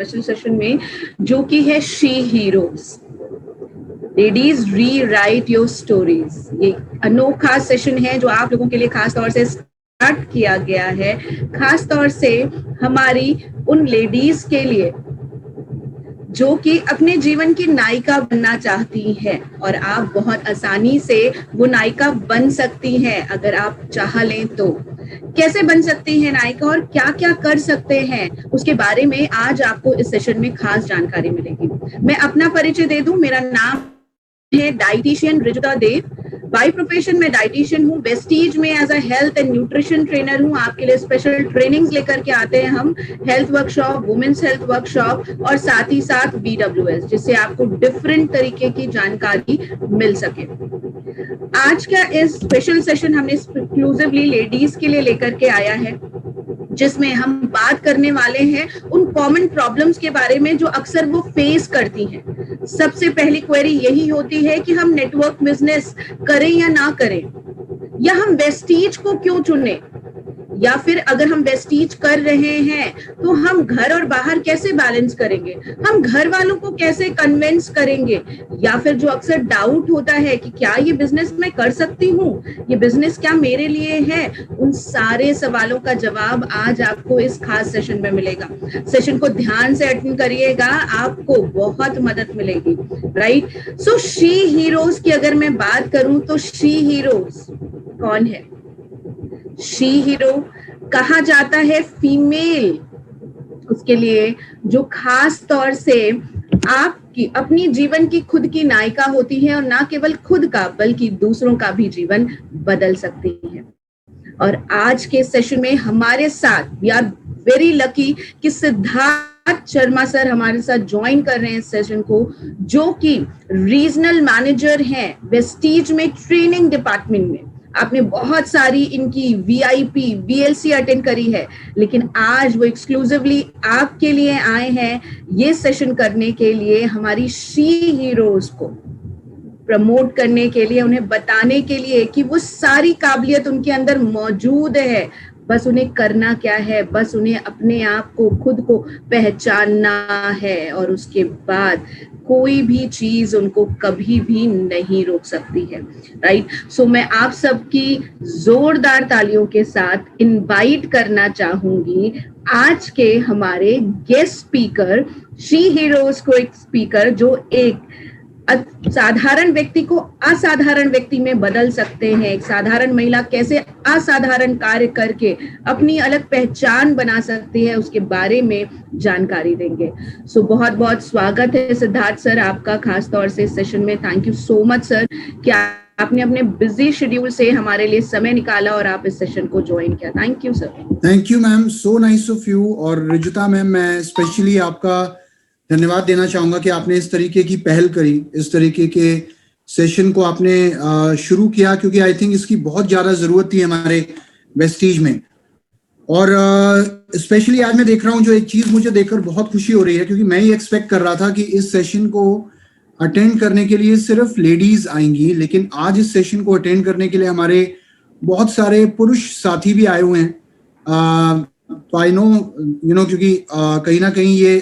Special session में, जो कि है शी हीरोज, लेडीज री राइट योर स्टोरीज। ये अनोखा सेशन है जो आप लोगों के लिए खास तौर से स्टार्ट किया गया है, खास तौर से हमारी उन लेडीज के लिए जो कि अपने जीवन की नायिका बनना चाहती हैं, और आप बहुत आसानी से वो नायिका बन सकती हैं अगर आप चाह लें तो। कैसे बन सकती हैं नायिका और क्या क्या कर सकते हैं, उसके बारे में आज आपको इस सेशन में खास जानकारी मिलेगी। मैं अपना परिचय दे दूं, मेरा नाम है dietitian Rujuta Dev. By profession में डाइटिशियन हूँ, वेस्टीज में as a health and nutrition trainer हूँ। आपके लिए स्पेशल ट्रेनिंग्स लेकर के आते हैं हम, health workshop, women's health workshop और साथ ही साथ BWS, जिससे आपको डिफरेंट तरीके की जानकारी मिल सके। आज का इस स्पेशल सेशन हमने एक्सक्लूसिवली लेडीज के लिए लेकर के आया है, जिसमें हम बात करने वाले हैं उन कॉमन प्रॉब्लम्स के बारे में जो अक्सर वो फेस करती हैं। सबसे पहली क्वेरी यही होती है कि हम नेटवर्क बिजनेस करें या ना करें, या हम वेस्टीज को क्यों चुने, या फिर अगर हम वेस्टीज कर रहे हैं तो हम घर और बाहर कैसे बैलेंस करेंगे, हम घर वालों को कैसे कन्विंस करेंगे, या फिर जो अक्सर डाउट होता है कि क्या ये बिजनेस मैं कर सकती हूँ, ये बिजनेस क्या मेरे लिए है। उन सारे सवालों का जवाब आज आपको इस खास सेशन में मिलेगा। सेशन को ध्यान से अटेंड करिएगा, आपको बहुत मदद मिलेगी। राइट, सो शी हीरोज की अगर मैं बात करूं तो शी हीरोज कौन है? शी हीरो कहा जाता है फीमेल उसके लिए जो खास तौर से आपकी अपनी जीवन की खुद की नायिका होती है, और ना केवल खुद का बल्कि दूसरों का भी जीवन बदल सकती है। और आज के सेशन में हमारे साथ वी आर वेरी लकी कि सिद्धार्थ शर्मा सर हमारे साथ ज्वाइन कर रहे हैं इस सेशन को, जो कि रीजनल मैनेजर हैं वेस्टीज में ट्रेनिंग डिपार्टमेंट में। आपने बहुत सारी इनकी VIP VLC अटेंड करी है, लेकिन आज वो एक्सक्लूसिवली आपके लिए आए हैं ये सेशन करने के लिए, हमारी शी हीरोज को प्रमोट करने के लिए, उन्हें बताने के लिए कि वो सारी काबिलियत उनके अंदर मौजूद है, बस उन्हें करना क्या है, बस उन्हें अपने आप को खुद को पहचानना है, और उसके बाद कोई भी चीज उनको कभी भी नहीं रोक सकती है। राइट, सो मैं आप सबकी जोरदार तालियों के साथ इनवाइट करना चाहूंगी आज के हमारे गेस्ट स्पीकर, शी हीरोज को एक स्पीकर जो एक साधारण व्यक्ति को असाधारण व्यक्ति में बदल सकते हैं, एक साधारण महिला कैसे असाधारण कार्य करके अपनी अलग पहचान बना सकती है, उसके बारे में जानकारी देंगे। सो बहुत बहुत स्वागत है सिद्धार्थ सर आपका खास तौर से इस सेशन में। Thank you so much sir कि आपने अपने बिजी शेड्यूल से हमारे लिए समय निकाला और आप इस सेशन को ज्वाइन किया। Thank you sir. Thank you ma'am, so nice of you. और रिजुता मैम, मैं स्पेशली आपका धन्यवाद देना चाहूंगा कि आपने इस तरीके की पहल करी, इस तरीके के सेशन को आपने शुरू किया, क्योंकि आई थिंक इसकी बहुत ज्यादा जरूरत थी हमारे वेस्टीज में। और स्पेशली आज मैं देख रहा हूँ, जो एक चीज मुझे देखकर बहुत खुशी हो रही है, क्योंकि मैं ही एक्सपेक्ट कर रहा था कि इस सेशन को अटेंड करने के लिए सिर्फ लेडीज आएंगी, लेकिन आज इस सेशन को अटेंड करने के लिए हमारे बहुत सारे पुरुष साथी भी आए हुए हैं। तो आई नो क्योंकि कहीं ना कहीं ये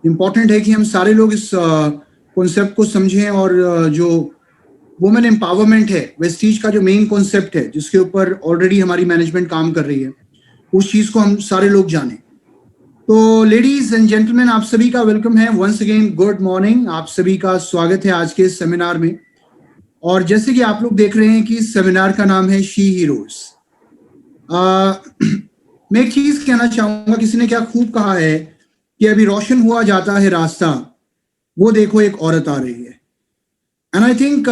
इम्पॉर्टेंट है कि हम सारे लोग इस कॉन्सेप्ट को समझें, और जो वुमेन एम्पावरमेंट है, वेस्टीज का जो मेन कॉन्सेप्ट है, जिसके ऊपर ऑलरेडी हमारी मैनेजमेंट काम कर रही है, उस चीज को हम सारे लोग जानें। तो लेडीज एंड जेंटलमैन, आप सभी का वेलकम है। वंस अगेन गुड मॉर्निंग, आप सभी का स्वागत है आज के सेमिनार में। और जैसे कि आप लोग देख रहे हैं कि सेमिनार का नाम है शी हीरोज। मैं एक चीज कहना चाहूंगा, किसी ने क्या खूब कहा है कि अभी रोशन हुआ जाता है रास्ता, वो देखो एक औरत आ रही है। एंड आई थिंक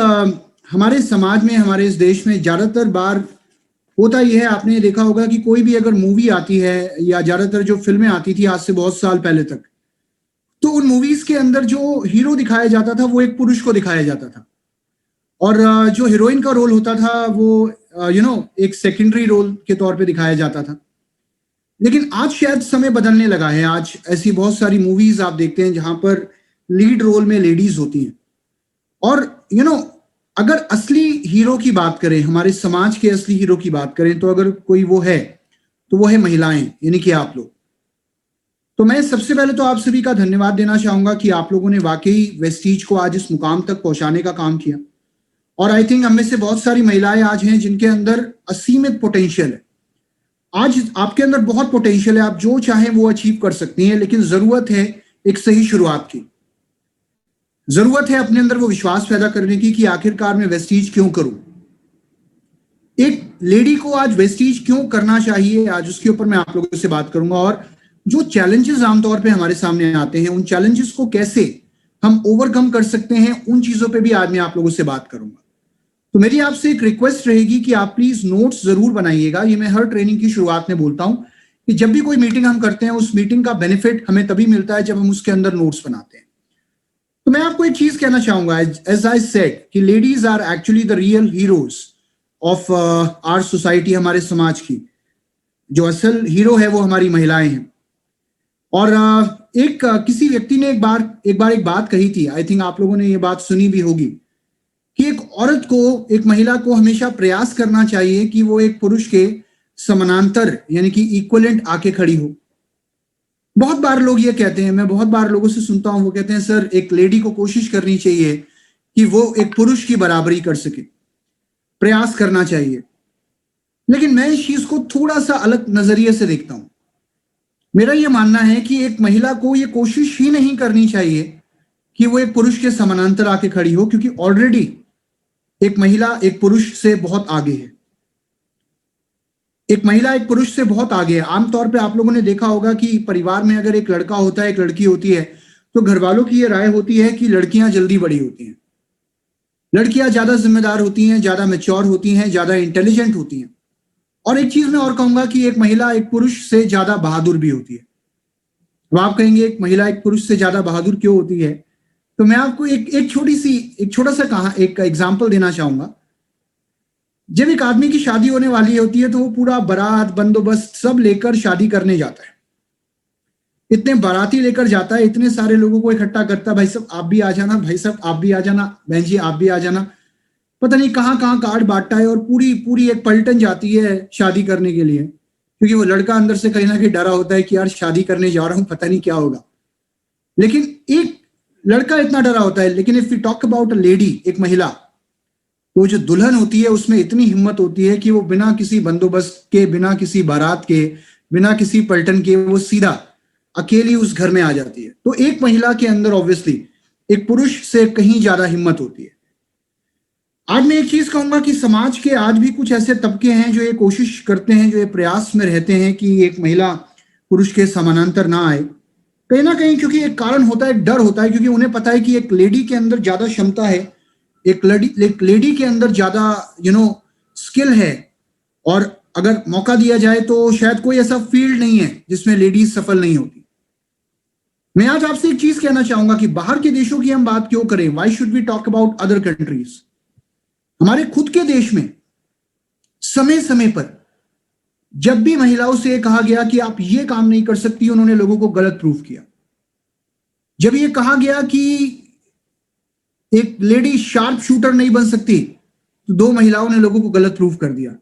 हमारे समाज में, हमारे इस देश में ज्यादातर बार होता यह है, आपने देखा होगा कि कोई भी अगर मूवी आती है, या ज्यादातर जो फिल्में आती थी आज से बहुत साल पहले तक, तो उन मूवीज के अंदर जो हीरो दिखाया जाता था वो एक पुरुष को दिखाया जाता था, और जो हीरोइन का रोल होता था वो एक सेकेंडरी रोल के तौर पे दिखाया जाता था। लेकिन आज शायद समय बदलने लगा है। आज ऐसी बहुत सारी मूवीज आप देखते हैं जहां पर लीड रोल में लेडीज होती हैं। और अगर असली हीरो की बात करें, हमारे समाज के असली हीरो की बात करें, तो अगर कोई वो है तो वो है महिलाएं, यानी कि आप लोग। तो मैं सबसे पहले तो आप सभी का धन्यवाद देना चाहूंगा कि आप लोगों ने वाकई वेस्टीज को आज इस मुकाम तक पहुंचाने का काम किया। और आई थिंक हम में से बहुत सारी महिलाएं आज हैं जिनके अंदर असीमित पोटेंशियल है। आज आपके अंदर बहुत पोटेंशियल है, आप जो चाहें वो अचीव कर सकती हैं, लेकिन जरूरत है एक सही शुरुआत की। जरूरत है अपने अंदर वो विश्वास पैदा करने की कि आखिरकार मैं वेस्टीज क्यों करूं। एक लेडी को आज वेस्टीज क्यों करना चाहिए, आज उसके ऊपर मैं आप लोगों से बात करूंगा। और जो चैलेंजेस आमतौर पे हमारे सामने आते हैं, उन चैलेंजेस को कैसे हम ओवरकम कर सकते हैं, उन चीजों पे भी आज मैं आप लोगों से बात करूंगा। तो मेरी आपसे एक रिक्वेस्ट रहेगी कि आप प्लीज नोट्स जरूर बनाइएगा। ये मैं हर ट्रेनिंग की शुरुआत में बोलता हूं कि जब भी कोई मीटिंग हम करते हैं, उस मीटिंग का बेनिफिट हमें तभी मिलता है जब हम उसके अंदर नोट्स बनाते हैं। तो मैं आपको एक चीज कहना चाहूंगा, एज आई सेड, कि ladies are actually the real heroes of our society, हमारे समाज की जो असल हीरो है वो हमारी महिलाएं हैं। और किसी व्यक्ति ने एक बात कही थी, आई थिंक आप लोगों ने ये बात सुनी भी होगी, कि एक औरत को, एक महिला को हमेशा प्रयास करना चाहिए कि वो एक पुरुष के समानांतर यानी कि इक्विवेलेंट आके खड़ी हो। बहुत बार लोग ये कहते हैं, मैं बहुत बार लोगों से सुनता हूं, वो कहते हैं सर एक लेडी को कोशिश करनी चाहिए कि वो एक पुरुष की बराबरी कर सके, प्रयास करना चाहिए। लेकिन मैं इस चीज को थोड़ा सा अलग नजरिए से देखता हूं। मेरा यह मानना है कि एक महिला को यह कोशिश ही नहीं करनी चाहिए कि वो एक पुरुष के समानांतर आके खड़ी हो, क्योंकि ऑलरेडी एक महिला एक पुरुष से बहुत आगे है। एक महिला एक पुरुष से बहुत आगे है। आमतौर पे आप लोगों ने देखा होगा कि परिवार में अगर एक लड़का होता है, एक लड़की होती है, तो घर वालों की यह राय होती है कि लड़कियां जल्दी बड़ी होती हैं, लड़कियां ज्यादा जिम्मेदार होती हैं, ज्यादा मैच्योर होती हैं, ज्यादा इंटेलिजेंट होती हैं। और एक चीज मैं और कहूंगा कि एक महिला एक पुरुष से ज्यादा बहादुर भी होती है। अब आप कहेंगे एक महिला एक पुरुष से ज्यादा बहादुर क्यों होती है? तो मैं आपको एक छोटा सा एक एग्जाम्पल देना चाहूंगा। जब एक आदमी की शादी होने वाली होती है तो वो पूरा बारात बंदोबस्त सब लेकर शादी करने जाता है। इतने बाराती लेकर जाता है, इतने सारे लोगों को इकट्ठा करता है, भाई साहब आप भी आ जाना, भाई साहब आप भी आ जाना, बहन जी आप भी आ जाना। पता नहीं कहाँ कहाँ कार्ड बांटता है और पूरी पूरी एक पलटन जाती है शादी करने के लिए, क्योंकि वो लड़का अंदर से कहीं ना कहीं डरा होता है कि यार शादी करने जा रहा हूं, पता नहीं क्या होगा। लेकिन एक लड़का इतना डरा होता है। लेकिन if you talk about a lady, एक महिला, वो जो दुल्हन होती है उसमें इतनी हिम्मत होती है कि वो बिना किसी बंदोबस्त के, बिना किसी बारात के, बिना किसी पलटन के, वो सीधा अकेली उस घर में आ जाती है। तो एक महिला के अंदर ऑब्वियसली एक पुरुष से कहीं ज्यादा हिम्मत होती है। आज मैं एक चीज कहूंगा कि समाज के आज भी कुछ ऐसे तबके हैं जो ये कोशिश करते हैं, जो ये प्रयास में रहते हैं कि एक महिला पुरुष के समानांतर ना आए। कहीं ना कहीं क्योंकि एक कारण होता है, एक डर होता है, क्योंकि उन्हें पता है कि एक लेडी के अंदर ज्यादा क्षमता है, एक लेडी के अंदर ज्यादा स्किल है, और अगर मौका दिया जाए तो शायद कोई ऐसा फील्ड नहीं है जिसमें लेडीज सफल नहीं होती। मैं आज आपसे एक चीज कहना चाहूंगा कि बाहर के देशों की हम बात क्यों करें, why should we talk about other countries. हमारे खुद के देश में समय समय पर जब भी महिलाओं से कहा गया कि आप ये काम नहीं कर सकती, उन्होंने लोगों को गलत प्रूफ किया। जब ये कहा गया कि एक लेडी शार्प शूटर नहीं बन सकती, तो दो महिलाओं ने लोगों को गलत प्रूफ कर दिया।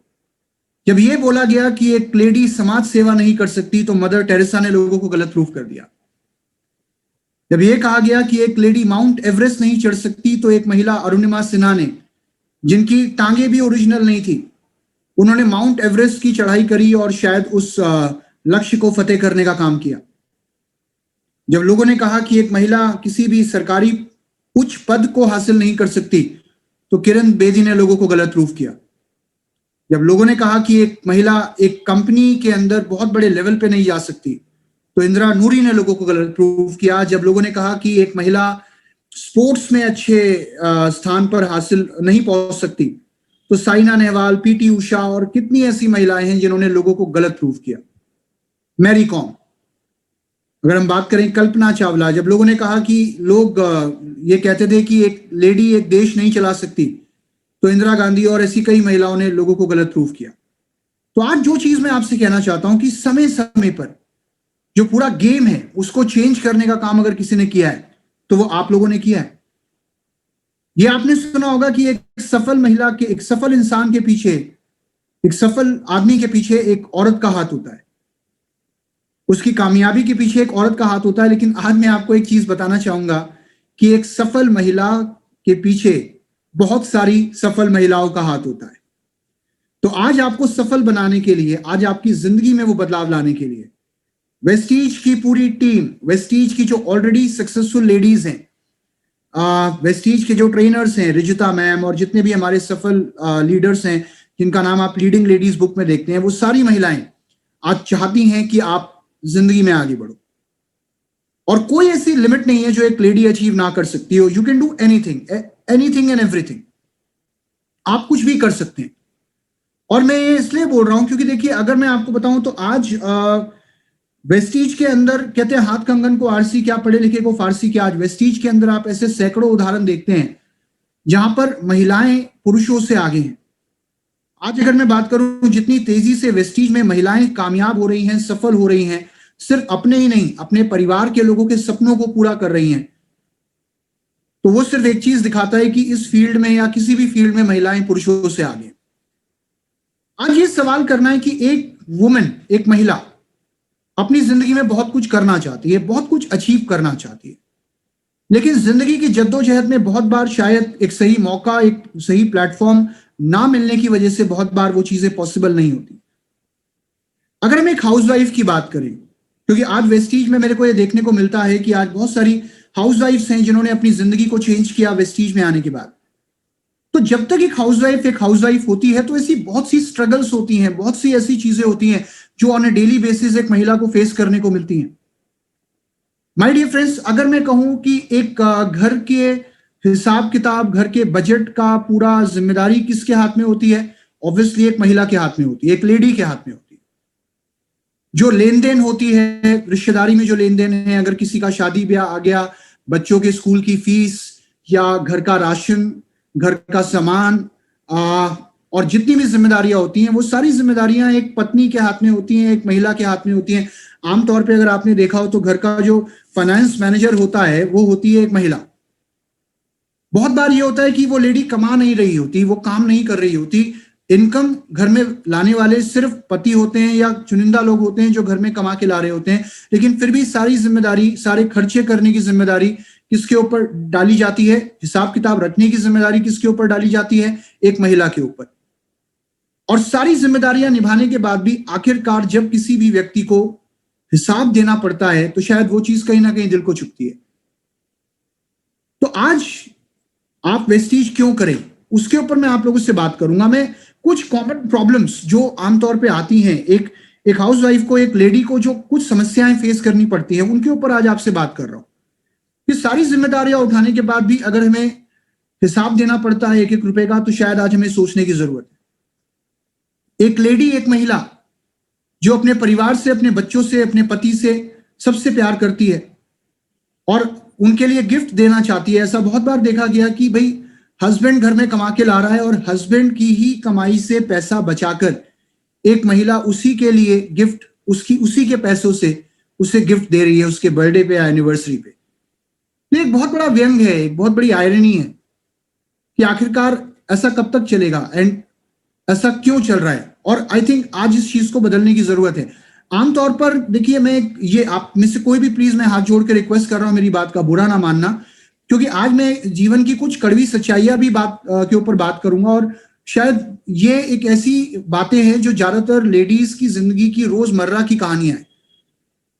जब ये बोला गया कि एक लेडी समाज सेवा नहीं कर सकती, तो मदर टेरेसा ने लोगों को गलत प्रूफ कर दिया। जब ये कहा गया कि एक लेडी माउंट एवरेस्ट नहीं चढ़ सकती, तो एक महिला अरुणिमा सिन्हा ने, जिनकी टांगे भी ओरिजिनल नहीं थी, उन्होंने माउंट एवरेस्ट की चढ़ाई करी और शायद उस लक्ष्य को फतेह करने का काम किया। जब लोगों ने कहा कि एक महिला किसी भी सरकारी उच्च पद को हासिल नहीं कर सकती, तो किरण बेदी ने लोगों को गलत प्रूफ किया। जब लोगों ने कहा कि एक महिला एक कंपनी के अंदर बहुत बड़े लेवल पे नहीं जा सकती, तो इंदिरा नूरी ने लोगों को गलत प्रूफ किया। जब लोगों ने कहा कि एक महिला स्पोर्ट्स में अच्छे स्थान पर हासिल नहीं पहुंच सकती, तो साइना नेहवाल, पीटी उषा और कितनी ऐसी महिलाएं हैं जिन्होंने लोगों को गलत प्रूफ किया। मैरी कॉम, अगर हम बात करें कल्पना चावला, जब लोगों ने कहा कि लोग ये कहते थे कि एक लेडी एक देश नहीं चला सकती, तो इंदिरा गांधी और ऐसी कई महिलाओं ने लोगों को गलत प्रूफ किया। तो आज जो चीज मैं आपसे कहना चाहता हूं कि समय समय पर जो पूरा गेम है उसको चेंज करने का काम अगर किसी ने किया है, तो वो आप लोगों ने किया है। ये आपने सुना होगा कि एक सफल महिला के, एक सफल इंसान के पीछे, एक सफल आदमी के पीछे एक औरत का हाथ होता है। उसकी कामयाबी के पीछे एक औरत का हाथ होता है। लेकिन आज मैं आपको एक चीज बताना चाहूंगा कि एक सफल महिला के पीछे बहुत सारी सफल महिलाओं का हाथ होता है। तो आज आपको सफल बनाने के लिए, आज आपकी जिंदगी में वो बदलाव लाने के लिए वेस्टीज की पूरी टीम, वेस्टीज की जो ऑलरेडी सक्सेसफुल लेडीज हैं, वेस्टीज के जो ट्रेनर्स हैं, रिजुता मैम और जितने भी हमारे सफल लीडर्स हैं जिनका नाम आप लीडिंग लेडीज बुक में देखते हैं, वो सारी महिलाएं आज चाहती हैं कि आप जिंदगी में आगे बढ़ो। और कोई ऐसी लिमिट नहीं है जो एक लेडी अचीव ना कर सकती हो। You can do anything, anything and everything. आप कुछ भी कर सकते हैं। और मैं ये इसलिए बोल रहा हूं क्योंकि देखिए, अगर मैं आपको बताऊं तो आज वेस्टीज के अंदर कहते हैं हाथ कंगन को आरसी क्या, पढ़े लिखे को फारसी क्या। आज वेस्टीज के अंदर आप ऐसे सैकड़ों उदाहरण देखते हैं जहां पर महिलाएं पुरुषों से आगे हैं। आज अगर मैं बात करूं, जितनी तेजी से वेस्टीज में महिलाएं कामयाब हो रही हैं, सफल हो रही हैं, सिर्फ अपने ही नहीं, अपने परिवार के लोगों के सपनों को पूरा कर रही हैं, तो वो सिर्फ एक चीज दिखाता है कि इस फील्ड में या किसी भी फील्ड में महिलाएं पुरुषों से आगे हैं। आज ये सवाल करना है कि एक वुमेन, एक महिला अपनी जिंदगी में बहुत कुछ करना चाहती है, बहुत कुछ अचीव करना चाहती है, लेकिन जिंदगी की जद्दोजहद में बहुत बार शायद एक सही मौका, एक सही प्लेटफॉर्म ना मिलने की वजह से बहुत बार वो चीजें पॉसिबल नहीं होती। अगर हम एक हाउसवाइफ की बात करें, क्योंकि आज वेस्टीज में मेरे को ये देखने को मिलता है कि आज बहुत सारी हाउसवाइफ्स हैं जिन्होंने अपनी जिंदगी को चेंज किया वेस्टीज में आने के बाद। तो जब तक एक हाउसवाइफ होती है तो ऐसी बहुत सी स्ट्रगल्स होती हैं, बहुत सी ऐसी चीजें होती हैं जो ऑन ए डेली बेसिस एक महिला को फेस करने को मिलती हैं। माय डियर फ्रेंड्स, अगर मैं कहूं कि एक घर के हिसाब किताब, घर के बजट का पूरा जिम्मेदारी किसके हाथ में होती है? ऑब्वियसली एक महिला के हाथ में होती है, एक लेडी के हाथ में होती है। जो लेन देन होती है, रिश्तेदारी में जो लेन देन है, अगर किसी का शादी ब्याह आ गया, बच्चों के स्कूल की फीस या घर का राशन, घर का सामान, और जितनी भी जिम्मेदारियां होती हैं, वो सारी जिम्मेदारियां एक पत्नी के हाथ में होती हैं, एक महिला के हाथ में होती हैं। आमतौर पे अगर आपने देखा हो तो घर का जो फाइनेंस मैनेजर होता है वो होती है एक महिला। बहुत बार ये होता है कि वो लेडी कमा नहीं रही होती, वो काम नहीं कर रही होती, इनकम घर में लाने वाले सिर्फ पति होते हैं या चुनिंदा लोग होते हैं जो घर में कमा के ला रहे होते हैं, लेकिन फिर भी सारी जिम्मेदारी, सारे खर्चे करने की जिम्मेदारी किसके ऊपर डाली जाती है? हिसाब किताब रखने की जिम्मेदारी किसके ऊपर डाली जाती है? एक महिला के ऊपर। और सारी जिम्मेदारियां निभाने के बाद भी आखिरकार जब किसी भी व्यक्ति को हिसाब देना पड़ता है तो शायद वो चीज कहीं ना कहीं दिल को चुभती है। तो आज आप वेस्टीज क्यों करें, उसके ऊपर मैं आप लोगों से बात करूंगा। मैं कुछ कॉमन प्रॉब्लम्स जो आमतौर पे आती हैं एक हाउसवाइफ को, एक लेडी को, जो कुछ समस्याएं फेस करनी पड़ती है, उनके ऊपर आज आपसे बात कर रहा हूं। कि सारी जिम्मेदारियां उठाने के बाद भी अगर हमें हिसाब देना पड़ता है एक एक रुपए का, तो शायद आज हमें सोचने की जरूरत है। एक लेडी, एक महिला जो अपने परिवार से, अपने बच्चों से, अपने पति से सबसे प्यार करती है और उनके लिए गिफ्ट देना चाहती है। ऐसा बहुत बार देखा गया कि भाई हस्बैंड घर में कमा के ला रहा है और हस्बैंड की ही कमाई से पैसा बचाकर एक महिला उसी के लिए गिफ्ट, उसी के पैसों से उसे गिफ्ट दे रही है उसके बर्थडे पे या एनिवर्सरी पे। ये एक बहुत बड़ा व्यंग है, एक बहुत बड़ी आयरनी है कि आखिरकार ऐसा कब तक चलेगा एंड ऐसा क्यों चल रहा है। और आई थिंक आज इस चीज को बदलने की जरूरत है। आमतौर पर देखिए, मैं ये आप में से कोई भी प्लीज मैं हाथ जोड़ के रिक्वेस्ट कर रहा हूं, मेरी बात का बुरा ना मानना, क्योंकि आज मैं जीवन की कुछ कड़वी सच्चाइयां भी बात के ऊपर बात करूंगा। और शायद ये एक ऐसी बातें हैं जो ज्यादातर लेडीज की जिंदगी की रोजमर्रा की कहानियां हैं।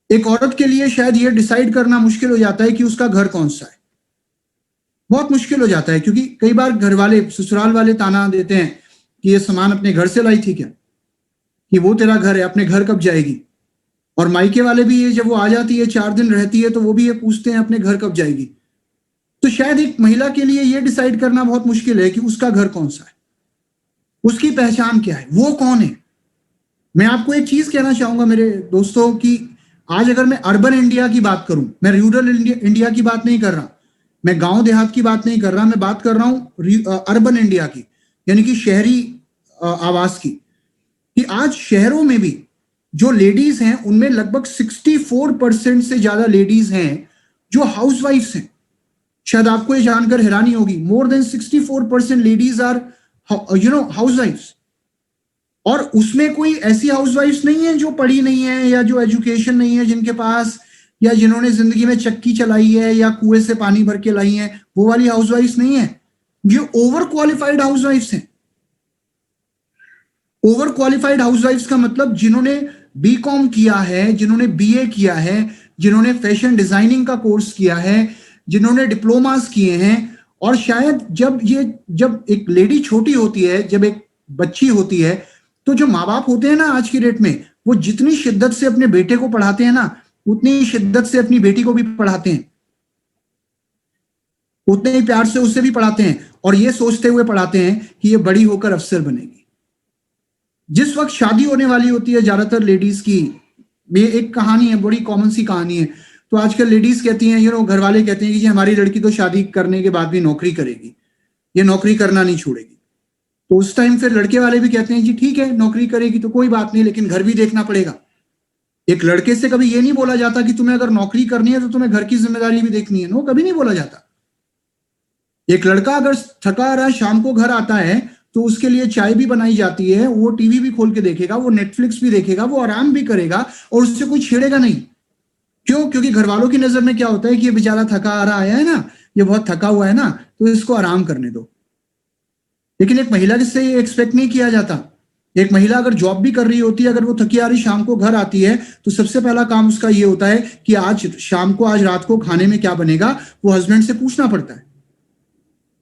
एक औरत के लिए शायद ये डिसाइड करना मुश्किल हो जाता है कि उसका घर कौन सा है, बहुत मुश्किल हो जाता है, क्योंकि कई बार घर वाले, ससुराल वाले ताना देते हैं कि ये सामान अपने घर से लाई थी क्या, कि वो तेरा घर है, अपने घर कब जाएगी। और मायके वाले भी ये, जब वो आ जाती है 4 दिन रहती है, तो वो भी ये पूछते हैं अपने घर कब जाएगी। तो शायद एक महिला के लिए ये डिसाइड करना बहुत मुश्किल है कि उसका घर कौन सा है, उसकी पहचान क्या है, वो कौन है। मैं आपको एक चीज कहना चाहूंगा मेरे दोस्तों कि आज अगर मैं अर्बन इंडिया की बात करूं, मैं रूरल इंडिया की बात नहीं कर रहा, मैं गांव देहात की बात नहीं कर रहा, मैं बात कर रहा हूं अर्बन इंडिया की, यानी कि शहरी आवास की। कि आज शहरों में भी जो लेडीज हैं उनमें लगभग 64% से ज्यादा लेडीज हैं जो हाउसवाइफ्स हैं। शायद आपको ये जानकर हैरानी होगी, मोर देन 64% लेडीज आर हाउसवाइफ्स। और उसमें कोई ऐसी हाउसवाइफ्स नहीं है जो पढ़ी नहीं है या जो एजुकेशन नहीं है जिनके पास, या जिन्होंने जिंदगी में चक्की चलाई है या कुएं से पानी भर के लाई है, वो वाली हाउसवाइफ्स नहीं है। ये ओवर क्वालिफाइड हाउसवाइफ्स हैं। ओवर क्वालिफाइड हाउसवाइफ्स का मतलब जिन्होंने बीकॉम किया है, जिन्होंने बीए किया है, जिन्होंने फैशन डिजाइनिंग का कोर्स किया है, जिन्होंने डिप्लोमास किए हैं। और शायद जब एक लेडी छोटी होती है, जब एक बच्ची होती है, तो जो माँ बाप होते हैं ना आज की डेट में, वो जितनी शिद्दत से अपने बेटे को पढ़ाते हैं ना, उतनी ही शिद्दत से अपनी बेटी को भी पढ़ाते हैं, उतने ही प्यार से उससे भी पढ़ाते हैं, और ये सोचते हुए पढ़ाते हैं कि ये बड़ी होकर अफसर बनेगी। जिस वक्त शादी होने वाली होती है ज्यादातर लेडीज की, ये एक कहानी है, बड़ी कॉमन सी कहानी है, तो आजकल लेडीज कहती हैं, घर वाले कहते हैं कि हमारी लड़की तो शादी करने के बाद भी नौकरी करेगी, ये नौकरी करना नहीं छोड़ेगी। तो उस टाइम फिर लड़के वाले भी कहते हैं जी ठीक है, नौकरी करेगी तो कोई बात नहीं, लेकिन घर भी देखना पड़ेगा। एक लड़के से कभी ये नहीं बोला जाता कि तुम्हें अगर नौकरी करनी है तो तुम्हें घर की जिम्मेदारी भी देखनी है, नो, कभी नहीं बोला जाता। एक लड़का अगर थका आ रहा है, शाम को घर आता है, तो उसके लिए चाय भी बनाई जाती है, वो टीवी भी खोल के देखेगा, वो नेटफ्लिक्स भी देखेगा, वो आराम भी करेगा, और उससे कोई छेड़ेगा नहीं। क्यों? क्योंकि घर वालों की नजर में क्या होता है कि ये बेचारा थका आ रहा आया है ना, ये बहुत थका हुआ है ना, तो इसको आराम करने दो। लेकिन एक महिला से ये एक्सपेक्ट नहीं किया जाता। एक महिला अगर जॉब भी कर रही होती है, अगर वो थकी आ रही शाम को घर आती है, तो सबसे पहला काम उसका ये होता है कि आज शाम को, आज रात को खाने में क्या बनेगा, वो हस्बैंड से पूछना पड़ता है।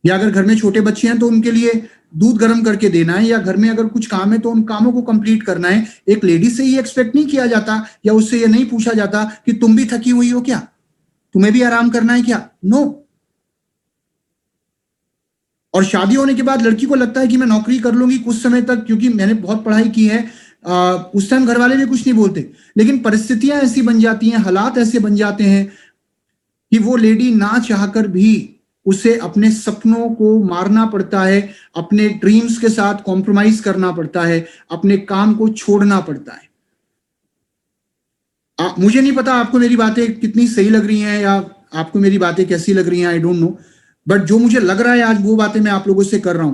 या अगर घर में छोटे बच्चे हैं तो उनके लिए दूध गर्म करके देना है, या घर में अगर कुछ काम है तो उन कामों को कंप्लीट करना है। एक लेडी से ये एक्सपेक्ट नहीं किया जाता, या उससे ये नहीं पूछा जाता कि तुम भी थकी हुई हो क्या, तुम्हें भी आराम करना है क्या, नो। और शादी होने के बाद लड़की को लगता है कि मैं नौकरी कर लूंगी कुछ समय तक, क्योंकि मैंने बहुत पढ़ाई की है। उस टाइम घर वाले भी कुछ नहीं बोलते, लेकिन परिस्थितियां ऐसी बन जाती हैं, हालात ऐसे बन जाते हैं कि वो लेडी ना चाहकर भी उसे अपने सपनों को मारना पड़ता है, अपने ड्रीम्स के साथ कॉम्प्रोमाइज करना पड़ता है, अपने काम को छोड़ना पड़ता है। मुझे नहीं पता आपको मेरी बातें कितनी सही लग रही हैं, या आपको मेरी बातें कैसी लग रही हैं, आई डोंट नो, बट जो मुझे लग रहा है आज वो बातें मैं आप लोगों से कर रहा हूं।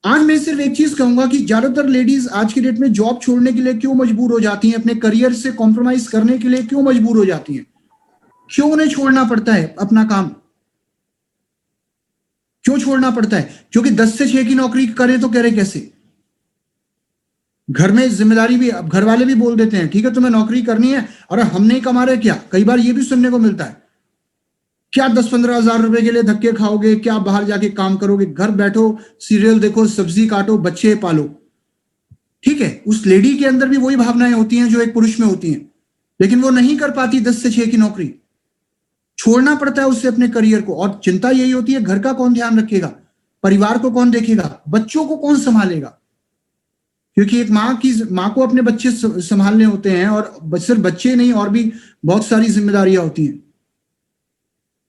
आज मैं सिर्फ एक चीज कहूंगा कि ज्यादातर लेडीज आज की डेट में जॉब छोड़ने के लिए क्यों मजबूर हो जाती हैं, अपने करियर से कॉम्प्रोमाइज करने के लिए क्यों मजबूर हो जाती हैं, क्यों उन्हें छोड़ना पड़ता है अपना काम, क्यों छोड़ना पड़ता है? क्योंकि 10 से 6 की नौकरी करे तो करे कैसे? घर में जिम्मेदारी भी, अब घर वाले भी बोल देते हैं ठीक है तुम्हें नौकरी करनी है, और हम नहीं कमा रहे क्या? कई बार ये भी सुनने को मिलता है, क्या 10-15 हजार रुपए के लिए धक्के खाओगे, क्या बाहर जाके काम करोगे, घर बैठो, सीरियल देखो, सब्जी काटो, बच्चे पालो। ठीक है, उस लेडी के अंदर भी वही भावनाएं होती हैं जो एक पुरुष में होती हैं, लेकिन वो नहीं कर पाती 10 से 6 की नौकरी, छोड़ना पड़ता है उससे अपने करियर को। और चिंता यही होती है घर का कौन ध्यान रखेगा, परिवार को कौन देखेगा, बच्चों को कौन संभालेगा, क्योंकि एक माँ को अपने बच्चे संभालने होते हैं, और सिर्फ बच्चे नहीं और भी बहुत सारी जिम्मेदारियां होती हैं।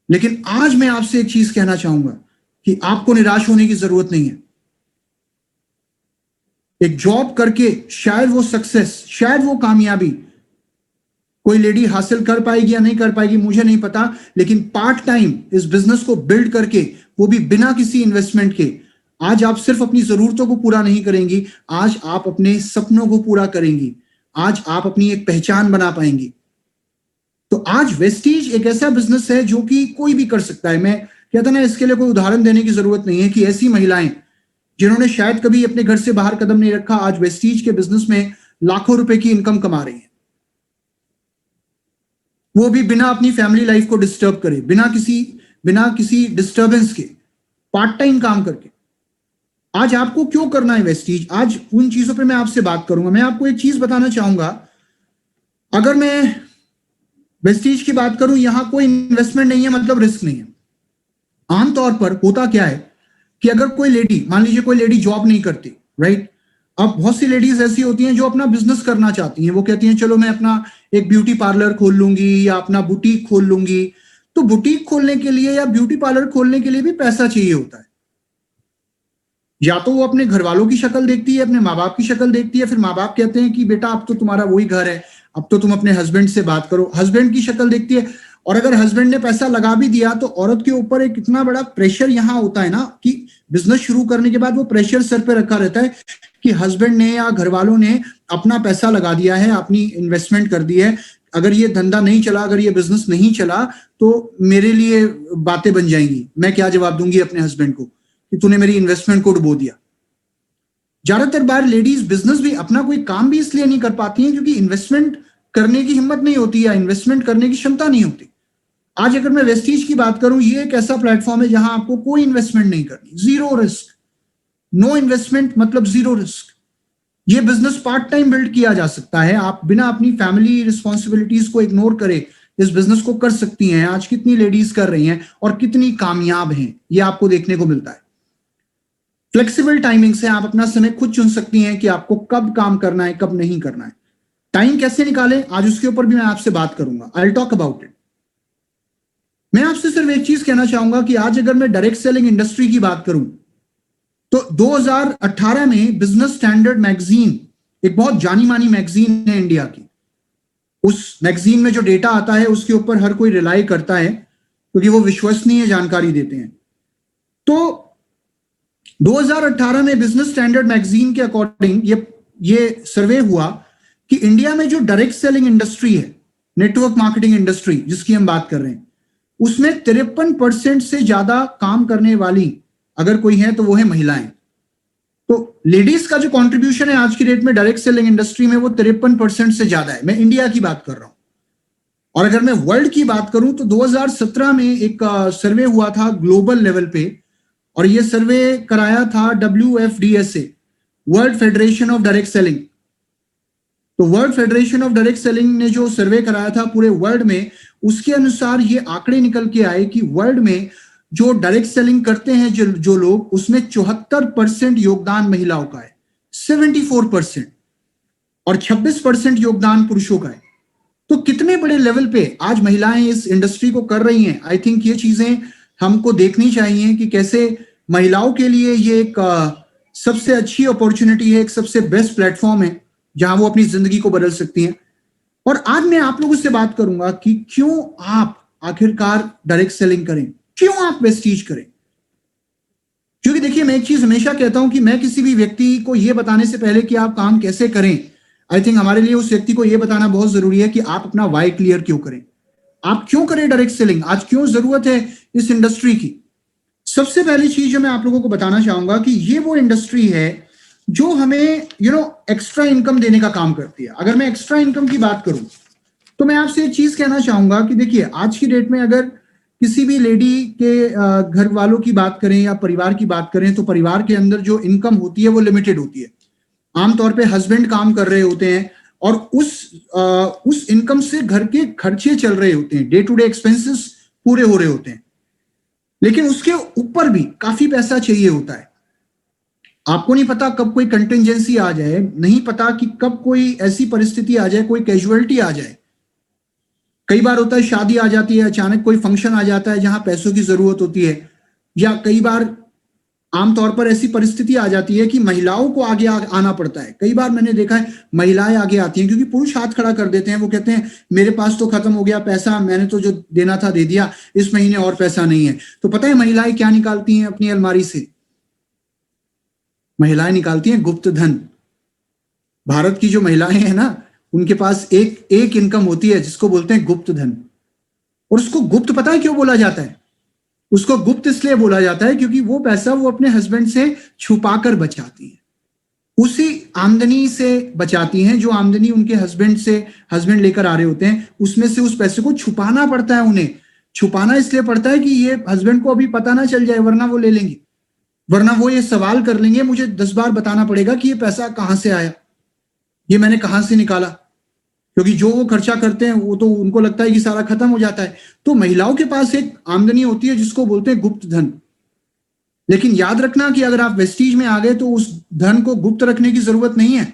लेकिन आज मैं आपसे एक चीज कहना चाहूंगा कि आपको निराश होने की जरूरत नहीं है। एक जॉब करके शायद वो सक्सेस, शायद वो कामयाबी कोई लेडी हासिल कर पाएगी या नहीं कर पाएगी मुझे नहीं पता, लेकिन पार्ट टाइम इस बिजनेस को बिल्ड करके, वो भी बिना किसी इन्वेस्टमेंट के, आज आप सिर्फ अपनी जरूरतों को पूरा नहीं करेंगी, आज आप अपने सपनों को पूरा करेंगी, आज आप अपनी एक पहचान बना पाएंगी। तो आज वेस्टीज एक ऐसा बिजनेस है जो कि कोई भी कर सकता है। मैं कहता ना, इसके लिए कोई उदाहरण देने की जरूरत नहीं है कि ऐसी महिलाएं जिन्होंने शायद कभी अपने घर से बाहर कदम नहीं रखा, आज वेस्टीज के बिजनेस में लाखों रुपए की इनकम कमा रही है, वो भी बिना अपनी फैमिली लाइफ को डिस्टर्ब करे, बिना किसी डिस्टर्बेंस के, पार्ट टाइम काम करके। आज आपको क्यों करना है वेस्टीज? आज उन चीजों पे मैं आपसे बात करूंगा। मैं आपको एक चीज बताना चाहूंगा, अगर मैं वेस्टीज की बात करूं, यहां कोई इन्वेस्टमेंट नहीं है, मतलब रिस्क नहीं है। आमतौर पर होता क्या है कि अगर कोई लेडी, मान लीजिए कोई लेडी जॉब नहीं करती, राइट, अब बहुत सी लेडीज ऐसी होती हैं जो अपना बिजनेस करना चाहती हैं। वो कहती हैं चलो मैं अपना एक ब्यूटी पार्लर खोल लूंगी या अपना बुटीक खोल लूंगी। तो बुटीक खोलने के लिए या ब्यूटी पार्लर खोलने के लिए भी पैसा चाहिए होता है। या तो वो अपने घर वालों की शक्ल देखती है, अपने माँ बाप की शक्ल देखती है, फिर माँ बाप कहते हैं कि बेटा अब तो तुम्हारा वही घर है, अब तो तुम अपने हस्बैंड से बात करो, हस्बैंड की शक्ल देखती है। और अगर हस्बैंड ने पैसा लगा भी दिया तो औरत के ऊपर एक इतना बड़ा प्रेशर यहाँ होता है ना कि बिजनेस शुरू करने के बाद वो प्रेशर सर पे रखा रहता है कि हस्बैंड ने या घर वालों ने अपना पैसा लगा दिया है, अपनी इन्वेस्टमेंट कर दी है, अगर ये धंधा नहीं चला, अगर ये बिजनेस नहीं चला तो मेरे लिए बातें बन जाएंगी, मैं क्या जवाब दूंगी अपने हस्बैंड को कि तूने मेरी इन्वेस्टमेंट को डुबो दिया। ज्यादातर बार लेडीज बिजनेस भी, अपना कोई काम भी इसलिए नहीं कर पाती हैं क्योंकि इन्वेस्टमेंट करने की हिम्मत नहीं होती या इन्वेस्टमेंट करने की क्षमता नहीं होती। आज अगर मैं वेस्टीज की बात करूं, ये एक ऐसा प्लेटफॉर्म है जहां आपको कोई इन्वेस्टमेंट नहीं करनी, जीरो रिस्क, नो इन्वेस्टमेंट मतलब जीरो रिस्क। ये बिजनेस पार्ट टाइम बिल्ड किया जा सकता है, आप बिना अपनी फैमिली रिस्पॉन्सिबिलिटीज को इग्नोर करे इस बिजनेस को कर सकती हैं। आज कितनी लेडीज कर रही हैं और कितनी कामयाब हैं, ये आपको देखने को मिलता है। फ्लेक्सिबल टाइमिंग से आप अपना समय खुद चुन सकती हैं कि आपको कब काम करना है, कब नहीं करना है। टाइम कैसे निकालें, आज उसके ऊपर भी मैं आपसे बात करूंगा, I will talk about it. मैं आपसे सिर्फ एक चीज कहना चाहूंगा कि आज अगर मैं डायरेक्ट सेलिंग इंडस्ट्री की बात करूं तो 2018 में बिजनेस स्टैंडर्ड मैगजीन, एक बहुत जानी मानी मैगजीन है इंडिया की, उस मैगजीन में जो डेटा आता है उसके ऊपर हर कोई रिलाई करता है क्योंकि वो विश्वसनीय जानकारी देते हैं। तो 2018 में बिजनेस स्टैंडर्ड मैगजीन के अकॉर्डिंग ये सर्वे हुआ कि इंडिया में जो डायरेक्ट सेलिंग इंडस्ट्री है, नेटवर्क मार्केटिंग इंडस्ट्री जिसकी हम बात कर रहे हैं, उसमें 53% से ज्यादा काम करने वाली अगर कोई है तो वो है महिलाएं। तो लेडीज का जो कंट्रीब्यूशन है आज की डेट में डायरेक्ट सेलिंग इंडस्ट्री में वो 53% से ज्यादा है। मैं इंडिया की बात कर रहा हूं। और अगर मैं वर्ल्ड की बात करूं तो 2017 में एक सर्वे हुआ था ग्लोबल लेवल पे, और ये सर्वे कराया था WFDSA, world federation of direct selling. तो world federation of direct selling ने जो सर्वे कराया था पूरे वर्ल्ड में, उसके अनुसार ये आंकड़े निकल के आए कि वर्ल्ड में जो डायरेक्ट सेलिंग करते हैं जो लोग, उसमें 74% योगदान महिलाओं का है, 74%, और 26% योगदान पुरुषों का है। तो कितने बड़े लेवल पे आज महिलाएं इस इंडस्ट्री को कर रही हैं। आई थिंक ये चीजें हमको देखनी चाहिए कि कैसे महिलाओं के लिए ये एक सबसे अच्छी अपॉर्चुनिटी है, एक सबसे बेस्ट प्लेटफॉर्म है जहां वो अपनी जिंदगी को बदल सकती हैं। और आज मैं आप लोगों से बात करूंगा कि क्यों आप आखिरकार डायरेक्ट सेलिंग करें, क्यों आप वेस्टीज करें। क्योंकि देखिए, मैं एक चीज हमेशा कहता हूं कि मैं किसी भी व्यक्ति को यह बताने से पहले कि आप काम कैसे करें, आई थिंक हमारे लिए उस व्यक्ति को यह बताना बहुत जरूरी है कि आप अपना वाई क्लियर क्यों करें, आप क्यों करें डायरेक्ट सेलिंग, आज क्यों जरूरत है इस इंडस्ट्री की। सबसे पहली चीज जो मैं आप लोगों को बताना चाहूंगा कि ये वो इंडस्ट्री है जो हमें एक्स्ट्रा इनकम देने का काम करती है। अगर मैं एक्स्ट्रा इनकम की बात करूं तो मैं आपसे एक चीज कहना चाहूंगा कि देखिए, आज की डेट में अगर किसी भी लेडी के घर वालों की बात करें या परिवार की बात करें तो परिवार के अंदर जो इनकम होती है वो लिमिटेड होती है। आमतौर पे हस्बैंड काम कर रहे होते हैं और उस इनकम से घर के खर्चे चल रहे होते हैं, डे टू डे एक्सपेंसेस पूरे हो रहे होते हैं। लेकिन उसके ऊपर भी काफी पैसा चाहिए होता है। आपको नहीं पता कब कोई कंटिजेंसी आ जाए, नहीं पता कि कब कोई ऐसी परिस्थिति आ जाए, कोई कैजुअलिटी आ जाए। कई बार होता है शादी आ जाती है, अचानक कोई फंक्शन आ जाता है जहां पैसों की जरूरत होती है, या कई बार आमतौर पर ऐसी परिस्थिति आ जाती है कि महिलाओं को आगे आना पड़ता है। कई बार मैंने देखा है महिलाएं आगे आती हैं क्योंकि पुरुष हाथ खड़ा कर देते हैं, वो कहते हैं मेरे पास तो खत्म हो गया पैसा, मैंने तो जो देना था दे दिया, इस महीने और पैसा नहीं है। तो पता है महिलाएं क्या निकालती हैं अपनी अलमारी से? महिलाएं निकालती हैं गुप्त धन। भारत की जो महिलाएं हैं ना, उनके पास एक इनकम होती है जिसको बोलते हैं गुप्त धन। और उसको गुप्त पता है क्यों बोला जाता है? उसको गुप्त इसलिए बोला जाता है क्योंकि वो पैसा वो अपने हस्बैंड से छुपाकर बचाती है, उसी आमदनी से बचाती हैं जो आमदनी उनके हस्बैंड लेकर आ रहे होते हैं, उसमें से उस पैसे को छुपाना पड़ता है उन्हें। छुपाना इसलिए पड़ता है कि ये हस्बैंड को अभी पता ना चल जाए, वरना वो ले लेंगे, वरना वो ये सवाल कर लेंगे, मुझे 10 बार बताना पड़ेगा कि ये पैसा कहां से आया, ये मैंने कहां से निकाला, क्योंकि जो वो खर्चा करते हैं वो तो उनको लगता है कि सारा खत्म हो जाता है। तो महिलाओं के पास एक आमदनी होती है जिसको बोलते हैं गुप्त धन। लेकिन याद रखना कि अगर आप वेस्टीज में आ गए तो उस धन को गुप्त रखने की जरूरत नहीं है,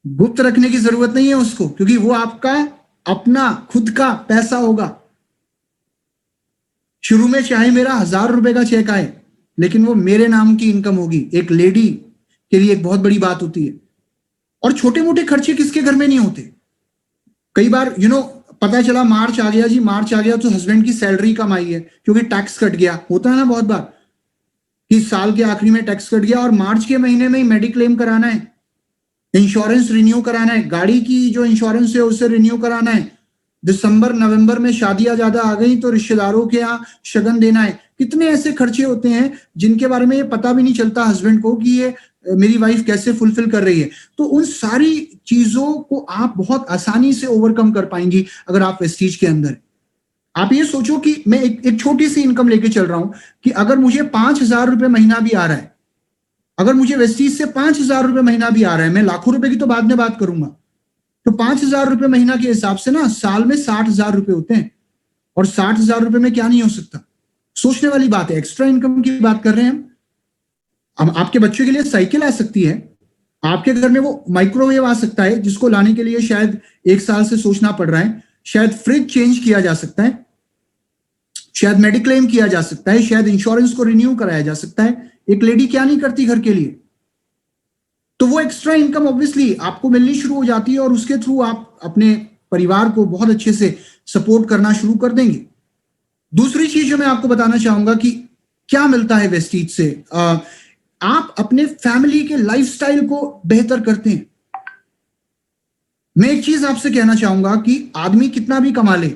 गुप्त रखने की जरूरत नहीं है उसको, क्योंकि वो आपका अपना खुद का पैसा होगा। शुरू में चाहे मेरा 1000 रुपए का चेक आए, लेकिन वो मेरे नाम की इनकम होगी। एक लेडी के लिए एक बहुत बड़ी बात होती है। और छोटे मोटे खर्चे किसके घर में नहीं होते? कई बार पता चला मार्च आ गया जी, मार्च आ गया तो हस्बैंड की सैलरी कम आई है क्योंकि टैक्स कट गया, होता है ना बहुत बार। कि साल के आखिरी में टैक्स कट गया और मार्च के महीने में ही मेडिक्लेम कराना है, इंश्योरेंस रिन्यू कराना है, गाड़ी की जो इंश्योरेंस है उसे रिन्यू कराना है, दिसंबर नवंबर में शादियां ज्यादा आ गई तो रिश्तेदारों के यहाँ शगन देना है। कितने ऐसे खर्चे होते हैं जिनके बारे में ये पता भी नहीं चलता हस्बैंड को कि ये मेरी वाइफ कैसे फुलफिल कर रही है। तो उन सारी चीजों को आप बहुत आसानी से ओवरकम कर पाएंगी अगर आप वेस्टीज के अंदर। आप ये सोचो कि मैं एक छोटी सी इनकम लेके चल रहा हूं कि अगर मुझे 5,000 रुपए महीना भी आ रहा है, अगर मुझे वेस्टीज से 5,000 रुपए महीना भी आ रहा है, मैं लाखों रुपए की तो बाद में बात करूंगा, तो 5,000 रुपए महीना के हिसाब से ना साल में 60,000 रुपए होते हैं। और 60,000 रुपए में क्या नहीं हो सकता, सोचने वाली बात है। एक्स्ट्रा इनकम की बात कर रहे हैं हम। आपके बच्चों के लिए साइकिल आ सकती है, आपके घर में वो माइक्रोवेव आ सकता है जिसको लाने के लिए शायद 1 साल से सोचना पड़ रहा है, शायद फ्रिज चेंज किया जा सकता है, शायद मेडिक्लेम किया जा सकता है, शायद इंश्योरेंस को रिन्यू कराया जा सकता है। एक लेडी क्या नहीं करती घर के लिए। तो वो एक्स्ट्रा इनकम ऑब्वियसली आपको मिलनी शुरू हो जाती है और उसके थ्रू आप अपने परिवार को बहुत अच्छे से सपोर्ट करना शुरू कर देंगे। दूसरी चीज जो मैं आपको बताना चाहूंगा कि क्या मिलता है वेस्टीज से, आप अपने फैमिली के लाइफस्टाइल को बेहतर करते हैं। मैं एक चीज आपसे कहना चाहूंगा कि आदमी कितना भी कमा ले,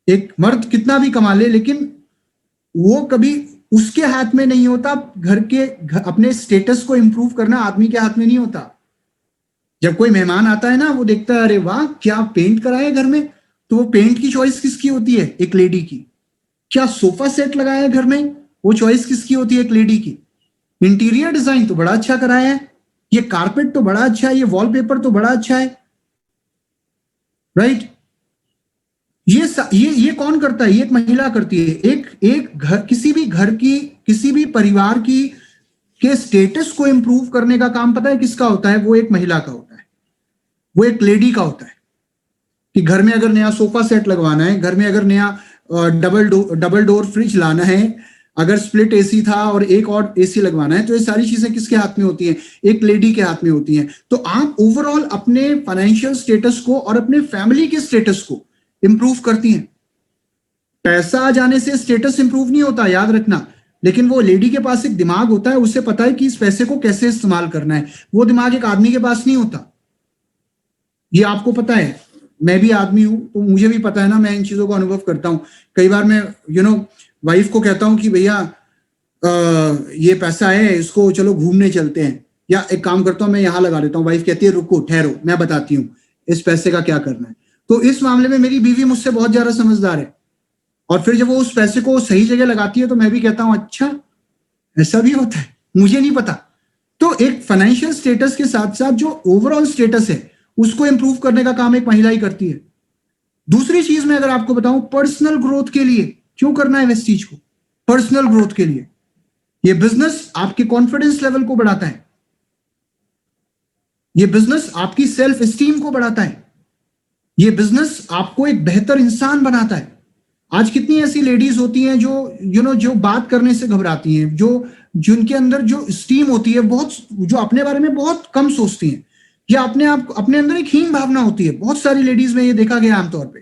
एक मर्द कितना भी कमा ले, लेकिन वो कभी उसके हाथ में नहीं होता अपने स्टेटस को इंप्रूव करना आदमी के हाथ में नहीं होता। जब कोई मेहमान आता है ना, वो देखता है अरे वाह क्या पेंट कराया घर में, तो वो पेंट की चॉइस किसकी होती है, एक लेडी की। क्या सोफा सेट लगाया है घर में, वो चॉइस किसकी होती है, एक लेडी की। इंटीरियर डिजाइन तो बड़ा अच्छा कराया है, ये कारपेट तो बड़ा अच्छा है, ये वॉलपेपर तो बड़ा अच्छा है, राइट। ये कौन करता है, ये एक महिला करती है। एक घर, किसी भी घर की, किसी भी परिवार की के स्टेटस को इंप्रूव करने का काम पता है किसका होता है, वो एक महिला का होता है, वो एक लेडी का होता है। कि घर में अगर नया सोफा सेट लगवाना है, घर में अगर नया डबल डोर फ्रिज लाना है, अगर स्प्लिट एसी था और एक और एसी लगवाना है, तो ये सारी चीजें किसके हाथ में होती हैं, एक लेडी के हाथ में होती हैं। तो आप ओवरऑल अपने फाइनेंशियल स्टेटस को और अपने फैमिली के स्टेटस को इंप्रूव करती हैं। पैसा आ जाने से स्टेटस इंप्रूव नहीं होता, याद रखना। लेकिन वो लेडी के पास एक दिमाग होता है, उसे पता है कि इस पैसे को कैसे इस्तेमाल करना है। वो दिमाग एक आदमी के पास नहीं होता, ये आपको पता है। मैं भी आदमी हूं तो मुझे भी पता है ना, मैं इन चीजों को अनुभव करता हूं। कई बार मैं वाइफ को कहता हूं कि भैया ये पैसा है, इसको चलो घूमने चलते हैं, या एक काम करता हूं मैं यहाँ लगा देता हूँ। वाइफ कहती है रुको ठहरो मैं बताती हूँ इस पैसे का क्या करना है। तो इस मामले में मेरी बीवी मुझसे बहुत ज्यादा समझदार है, और फिर जब वो उस पैसे को सही जगह लगाती है तो मैं भी कहता हूं अच्छा ऐसा भी होता है, मुझे नहीं पता। तो एक फाइनेंशियल स्टेटस के साथ साथ जो ओवरऑल स्टेटस है उसको इंप्रूव करने का काम एक महिला ही करती है। दूसरी चीज मैं अगर आपको बताऊं, पर्सनल ग्रोथ के लिए क्यों करना है वेस्टीज को, पर्सनल ग्रोथ के लिए। ये बिजनेस आपके कॉन्फिडेंस लेवल को बढ़ाता है, ये बिजनेस आपकी सेल्फ एस्टीम को बढ़ाता है, ये बिजनेस आपको एक बेहतर इंसान बनाता है। आज कितनी ऐसी लेडीज होती हैं जो जो बात करने से घबराती हैं, जिनके अंदर जो स्टीम होती है बहुत, जो अपने बारे में बहुत कम सोचती हैं, या अपने अंदर एक हीन भावना होती है। बहुत सारी लेडीज में ये देखा गया आमतौर पे।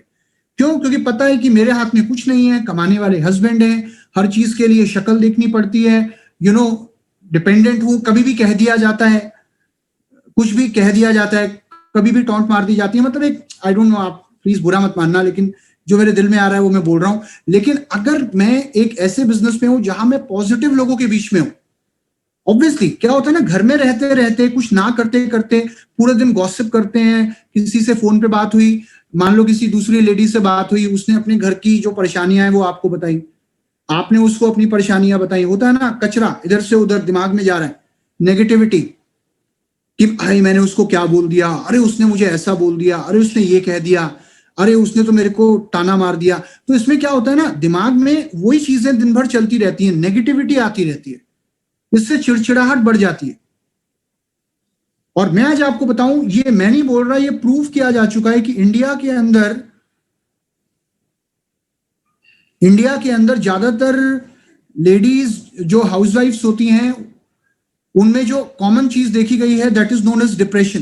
क्यों? क्योंकि पता है कि मेरे हाथ में कुछ नहीं है, कमाने वाले हस्बैंड हैं, हर चीज के लिए शक्ल देखनी पड़ती है, डिपेंडेंट हूं, कभी भी कह दिया जाता है, कुछ भी कह दिया जाता है, कभी भी टॉन्ट मार दी जाती है। मतलब एक, आई डोंट नो, आप प्लीज बुरा मत मानना, लेकिन जो मेरे दिल में आ रहा है वो मैं बोल रहा हूं। लेकिन अगर मैं एक ऐसे बिजनेस में हूं जहां मैं पॉजिटिव लोगों के बीच में हूं, ऑब्वियसली क्या होता है ना, घर में रहते रहते कुछ ना करते करते पूरे दिन गॉसिप करते हैं, किसी से फोन पे बात हुई, मान लो किसी दूसरी लेडी से बात हुई, उसने अपने घर की जो परेशानियां हैं वो आपको बताई, आपने उसको अपनी परेशानियां बताई। होता है ना, कचरा इधर से उधर दिमाग में जा रहा है, नेगेटिविटी, कि भाई मैंने उसको क्या बोल दिया, अरे उसने मुझे ऐसा बोल दिया, अरे उसने ये कह दिया, अरे उसने तो मेरे को ताना मार दिया। तो इसमें क्या होता है ना, दिमाग में वही चीजें दिन भर चलती रहती हैं, नेगेटिविटी आती रहती है, इससे चिड़चिड़ाहट बढ़ जाती है। और मैं आज आपको बताऊं, ये मैं नहीं बोल रहा, ये प्रूव किया जा चुका है कि इंडिया के अंदर ज्यादातर लेडीज जो हाउसवाइफ्स होती हैं, उनमें जो कॉमन चीज देखी गई है that is known as depression.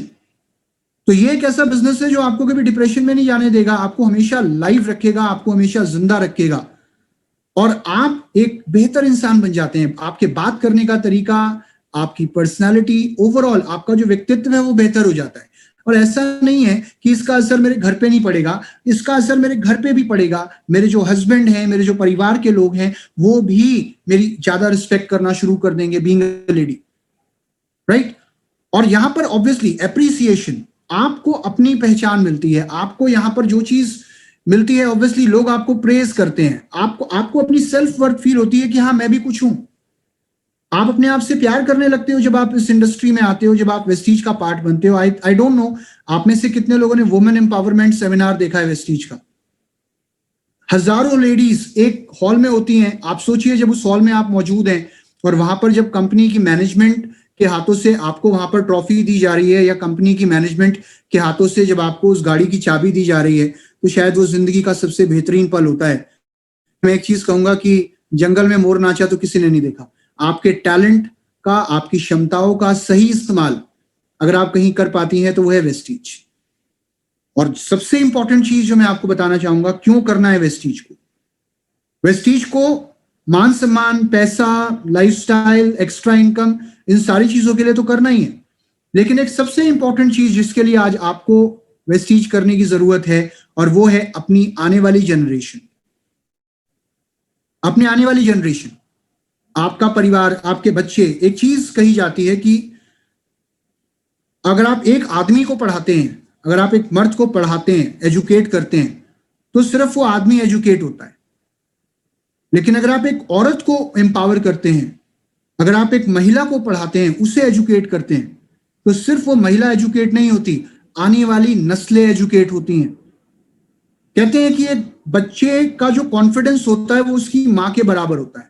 तो ये एक ऐसा बिजनेस है जो आपको कभी डिप्रेशन में नहीं जाने देगा, आपको हमेशा लाइव रखेगा, आपको हमेशा जिंदा रखेगा। और आप एक बेहतर इंसान बन जाते हैं। आपके बात करने का तरीका, आपकी पर्सनालिटी, ओवरऑल आपका जो व्यक्तित्व है वो बेहतर हो जाता है। और ऐसा नहीं है कि इसका असर मेरे घर पे नहीं पड़ेगा, इसका असर मेरे घर पे भी पड़ेगा। मेरे जो हस्बैंड हैं, मेरे जो परिवार के लोग हैं, वो भी मेरी ज्यादा रिस्पेक्ट करना शुरू कर देंगे बीइंग अ लेडी, राइट। और यहां पर ऑब्वियसली एप्रिसिएशन, आपको अपनी पहचान मिलती है। आपको यहां पर जो चीज मिलती है, ऑब्वियसली लोग आपको प्रेज करते हैं, आपको अपनी सेल्फ वर्थ फील होती है कि हाँ मैं भी कुछ हूं। आप अपने आप से प्यार करने लगते हो जब आप इस इंडस्ट्री में आते हो, जब आप वेस्टीज का पार्ट बनते हो। आई डोंट नो आप में से कितने लोगों ने वुमेन एम्पावरमेंट सेमिनार देखा है वेस्टीज का। हजारों लेडीज एक हॉल में होती हैं। आप सोचिए जब उस हॉल में आप मौजूद हैं और वहां पर जब कंपनी की मैनेजमेंट के हाथों से आपको वहां पर ट्रॉफी दी जा रही है, या कंपनी की मैनेजमेंट के हाथों से जब आपको उस गाड़ी की चाबी दी जा रही है, तो शायद वो जिंदगी का सबसे बेहतरीन पल होता है। मैं एक चीज कहूंगा कि जंगल में मोर नाचा तो किसी ने नहीं देखा। आपके टैलेंट का, आपकी क्षमताओं का सही इस्तेमाल अगर आप कहीं कर पाती हैं तो वो है वेस्टीज। और सबसे इंपॉर्टेंट चीज जो मैं आपको बताना चाहूंगा, क्यों करना है वेस्टीज को। वेस्टीज को मान सम्मान, पैसा, लाइफस्टाइल, एक्स्ट्रा इनकम, इन सारी चीजों के लिए तो करना ही है, लेकिन एक सबसे इंपॉर्टेंट चीज जिसके लिए आज आपको वेस्टीज करने की जरूरत है, और वो है अपनी आने वाली जनरेशन। अपनी आने वाली जनरेशन, आपका परिवार, आपके बच्चे। एक चीज कही जाती है कि अगर आप एक आदमी को पढ़ाते हैं, अगर आप एक मर्द को पढ़ाते हैं, एजुकेट करते हैं, तो सिर्फ वो आदमी एजुकेट होता है। लेकिन अगर आप एक औरत को एम्पावर करते हैं, अगर आप एक महिला को पढ़ाते हैं, उसे एजुकेट करते हैं, तो सिर्फ वो महिला एजुकेट नहीं होती, आने वाली नस्लें एजुकेट होती हैं। कहते हैं कि एक बच्चे का जो कॉन्फिडेंस होता है वो उसकी मां के बराबर होता है।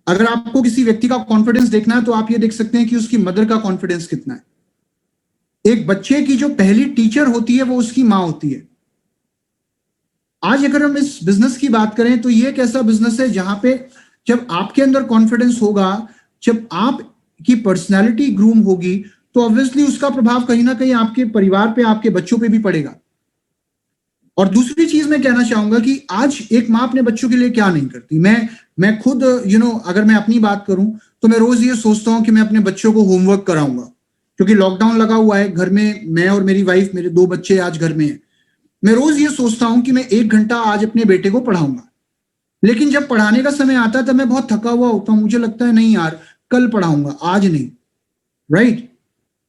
अगर आपको किसी व्यक्ति का कॉन्फिडेंस देखना है तो आप ये देख सकते हैं कि उसकी मदर का कॉन्फिडेंस कितना है। एक बच्चे की जो पहली टीचर होती है वो उसकी मां होती है। आज अगर हम इस बिजनेस की बात करें तो ये एक ऐसा बिजनेस है जहां पे जब आपके अंदर कॉन्फिडेंस होगा, जब आपकी पर्सनैलिटी ग्रूम होगी, तो ऑब्वियसली उसका प्रभाव कहीं ना कहीं आपके परिवार पे, आपके बच्चों पे भी पड़ेगा। और दूसरी चीज मैं कहना चाहूंगा कि आज एक माँ अपने बच्चों के लिए क्या नहीं करती। मैं खुद अगर मैं अपनी बात करूं तो मैं रोज ये सोचता हूं कि मैं अपने बच्चों को होमवर्क कराऊंगा, क्योंकि लॉकडाउन लगा हुआ है घर में। मैं और मेरी वाइफ, मेरे 2 बच्चे आज घर में हैं। मैं रोज ये सोचता हूं कि मैं 1 घंटा आज अपने बेटे को पढ़ाऊंगा, लेकिन जब पढ़ाने का समय आता है तब मैं बहुत थका हुआ होता हूं। मुझे लगता है नहीं यार, कल पढ़ाऊंगा, आज नहीं, राइट।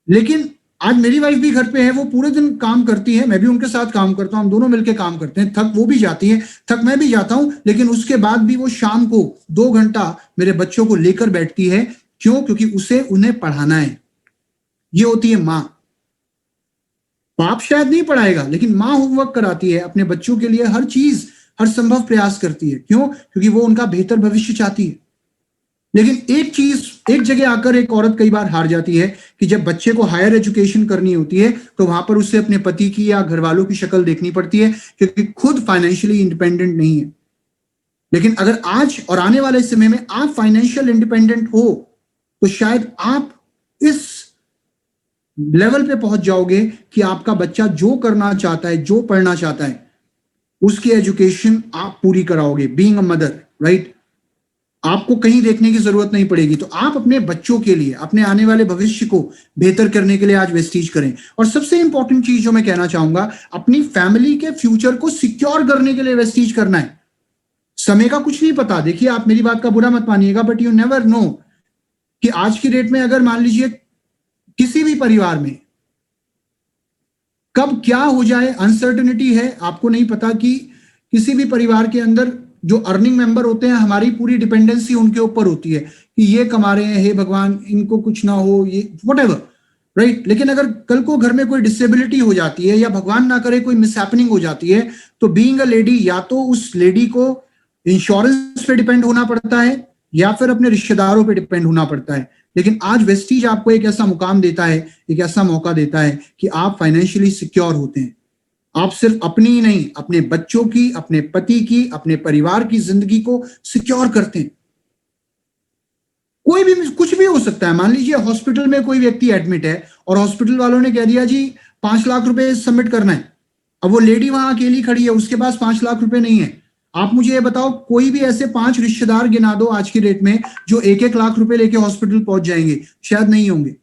लेकिन आज मेरी वाइफ भी घर पे है, वो पूरे दिन काम करती है, मैं भी उनके साथ काम करता हूं, हम दोनों मिलकर काम करते हैं। थक वो भी जाती है, थक मैं भी जाता हूं, लेकिन उसके बाद भी वो शाम को 2 घंटा मेरे बच्चों को लेकर बैठती है। क्यों? क्योंकि उसे उन्हें पढ़ाना है। ये होती है माँ। बाप शायद नहीं पढ़ाएगा, लेकिन माँ होमवर्क कराती है अपने बच्चों के लिए, हर चीज, हर संभव प्रयास करती है। क्यों? क्योंकि वो उनका बेहतर भविष्य चाहती है। लेकिन एक चीज, एक जगह आकर एक औरत कई बार हार जाती है कि जब बच्चे को हायर एजुकेशन करनी होती है तो वहां पर उसे अपने पति की या घर वालों की शक्ल देखनी पड़ती है, क्योंकि खुद फाइनेंशियली इंडिपेंडेंट नहीं है। लेकिन अगर आज और आने वाले समय में आप फाइनेंशियल इंडिपेंडेंट हो, तो शायद आप इस लेवल पे पहुंच जाओगे कि आपका बच्चा जो करना चाहता है, जो पढ़ना चाहता है, उसकी एजुकेशन आप पूरी कराओगे। Being a mother, right. आपको कहीं देखने की जरूरत नहीं पड़ेगी। तो आप अपने बच्चों के लिए, अपने आने वाले भविष्य को बेहतर करने के लिए आज वेस्टीज करें। और सबसे इंपॉर्टेंट चीज जो मैं कहना चाहूंगा, अपनी फैमिली के फ्यूचर को सिक्योर करने के लिए वेस्टीज करना है। समय का कुछ नहीं पता। देखिए, आप मेरी बात का बुरा मत मानिएगा, बट यू नेवर नो कि आज की डेट में अगर मान लीजिए किसी भी परिवार में कब क्या हो जाए, अनसर्टेनिटी है। आपको नहीं पता कि किसी भी परिवार के अंदर जो अर्निंग मेंबर होते हैं, हमारी पूरी डिपेंडेंसी उनके ऊपर होती है कि ये कमा रहे हैं, हे भगवान इनको कुछ ना हो, ये व्हाटएवर, राइट। लेकिन अगर कल को घर में कोई डिसेबिलिटी हो जाती है या भगवान ना करे कोई मिसहैपनिंग हो जाती है, तो बीइंग अ लेडी, या तो उस लेडी को इंश्योरेंस पे डिपेंड होना पड़ता है या फिर अपने रिश्तेदारों पे डिपेंड होना पड़ता है। लेकिन आज वेस्टीज आपको एक ऐसा मुकाम देता है, एक ऐसा मौका देता है कि आप फाइनेंशियली सिक्योर होते हैं। आप सिर्फ अपनी ही नहीं, अपने बच्चों की, अपने पति की, अपने परिवार की जिंदगी को सिक्योर करते हैं। कोई भी कुछ भी हो सकता है। मान लीजिए हॉस्पिटल में कोई व्यक्ति एडमिट है और हॉस्पिटल वालों ने कह दिया जी 5 लाख रुपए सबमिट करना है। अब वो लेडी वहां अकेली खड़ी है, उसके पास 5 लाख रुपए नहीं है। आप मुझे ये बताओ, कोई भी ऐसे 5 रिश्तेदार गिना दो आज की डेट में जो 1-1 लाख रुपए लेके हॉस्पिटल पहुंच जाएंगे, शायद नहीं होंगे।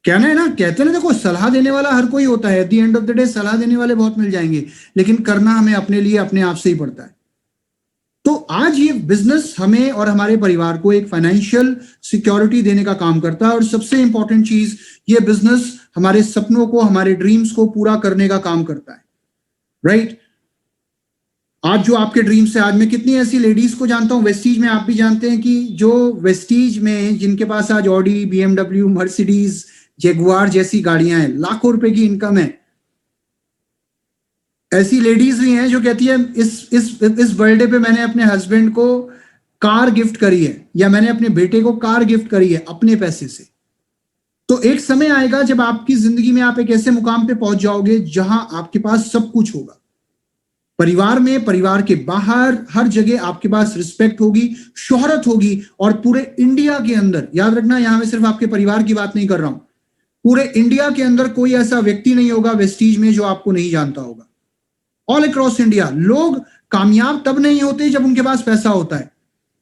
कहना है ना, कहते हैं ना, देखो सलाह देने वाला हर कोई होता है, at the end of the day सलाह देने वाले बहुत मिल जाएंगे, लेकिन करना हमें अपने लिए अपने आप से ही पड़ता है। तो आज ये बिजनेस हमें और हमारे परिवार को एक फाइनेंशियल सिक्योरिटी देने का काम करता है, और सबसे इंपॉर्टेंट चीज, ये बिजनेस हमारे सपनों को, हमारे ड्रीम्स को पूरा करने का काम करता है, राइट? आज जो आपके ड्रीम्स है, आज मैं कितनी ऐसी लेडीज को जानता हूं वेस्टीज में, आप भी जानते हैं कि जो वेस्टीज में जिनके पास आज ऑडी, बीएमडब्ल्यू, मर्सिडीज, जेगुआर जैसी गाड़ियां हैं, लाखों रुपए की इनकम है। ऐसी लेडीज भी हैं जो कहती है इस बर्थडे पे मैंने अपने हस्बैंड को कार गिफ्ट करी है, या मैंने अपने बेटे को कार गिफ्ट करी है अपने पैसे से। तो एक समय आएगा जब आपकी जिंदगी में आप एक ऐसे मुकाम पे पहुंच जाओगे जहां आपके पास सब कुछ होगा, परिवार में, परिवार के बाहर, हर जगह आपके पास रिस्पेक्ट होगी, शोहरत होगी, और पूरे इंडिया के अंदर, याद रखना यहां मैं सिर्फ आपके परिवार की बात नहीं कर रहा हूं, पूरे इंडिया के अंदर कोई ऐसा व्यक्ति नहीं होगा वेस्टीज में जो आपको नहीं जानता होगा। ऑल अक्रॉस इंडिया लोग कामयाब तब नहीं होते जब उनके पास पैसा होता है,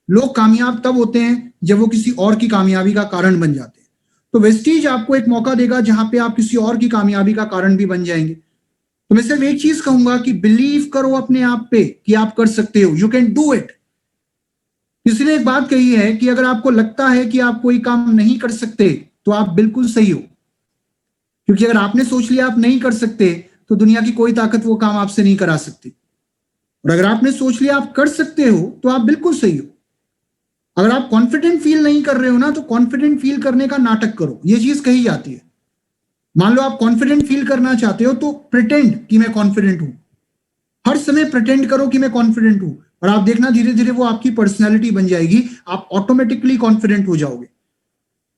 लोग कामयाब तब होते हैं जब वो किसी और की कामयाबी का कारण बन जाते हैं। तो वेस्टीज आपको एक मौका देगा जहां पे आप किसी और की कामयाबी का कारण भी बन जाएंगे। तो मैं सिर्फ एक चीज कहूंगा कि बिलीव करो अपने आप पे कि आप कर सकते हो, यू कैन डू इट। किसी ने एक बात कही है कि अगर आपको लगता है कि आप कोई काम नहीं कर सकते तो आप बिल्कुल सही हो, क्योंकि अगर आपने सोच लिया आप नहीं कर सकते तो दुनिया की कोई ताकत वो काम आपसे नहीं करा सकती, और अगर आपने सोच लिया आप कर सकते हो तो आप बिल्कुल सही हो। अगर आप कॉन्फिडेंट फील नहीं कर रहे हो ना, तो कॉन्फिडेंट फील करने का नाटक करो, ये चीज कही जाती है। मान लो आप कॉन्फिडेंट फील करना चाहते हो तो प्रिटेंड कि मैं कॉन्फिडेंट हूं, हर समय प्रिटेंड करो कि मैं कॉन्फिडेंट हूं, और आप देखना धीरे धीरे वो आपकी पर्सनैलिटी बन जाएगी, आप ऑटोमेटिकली कॉन्फिडेंट हो जाओगे।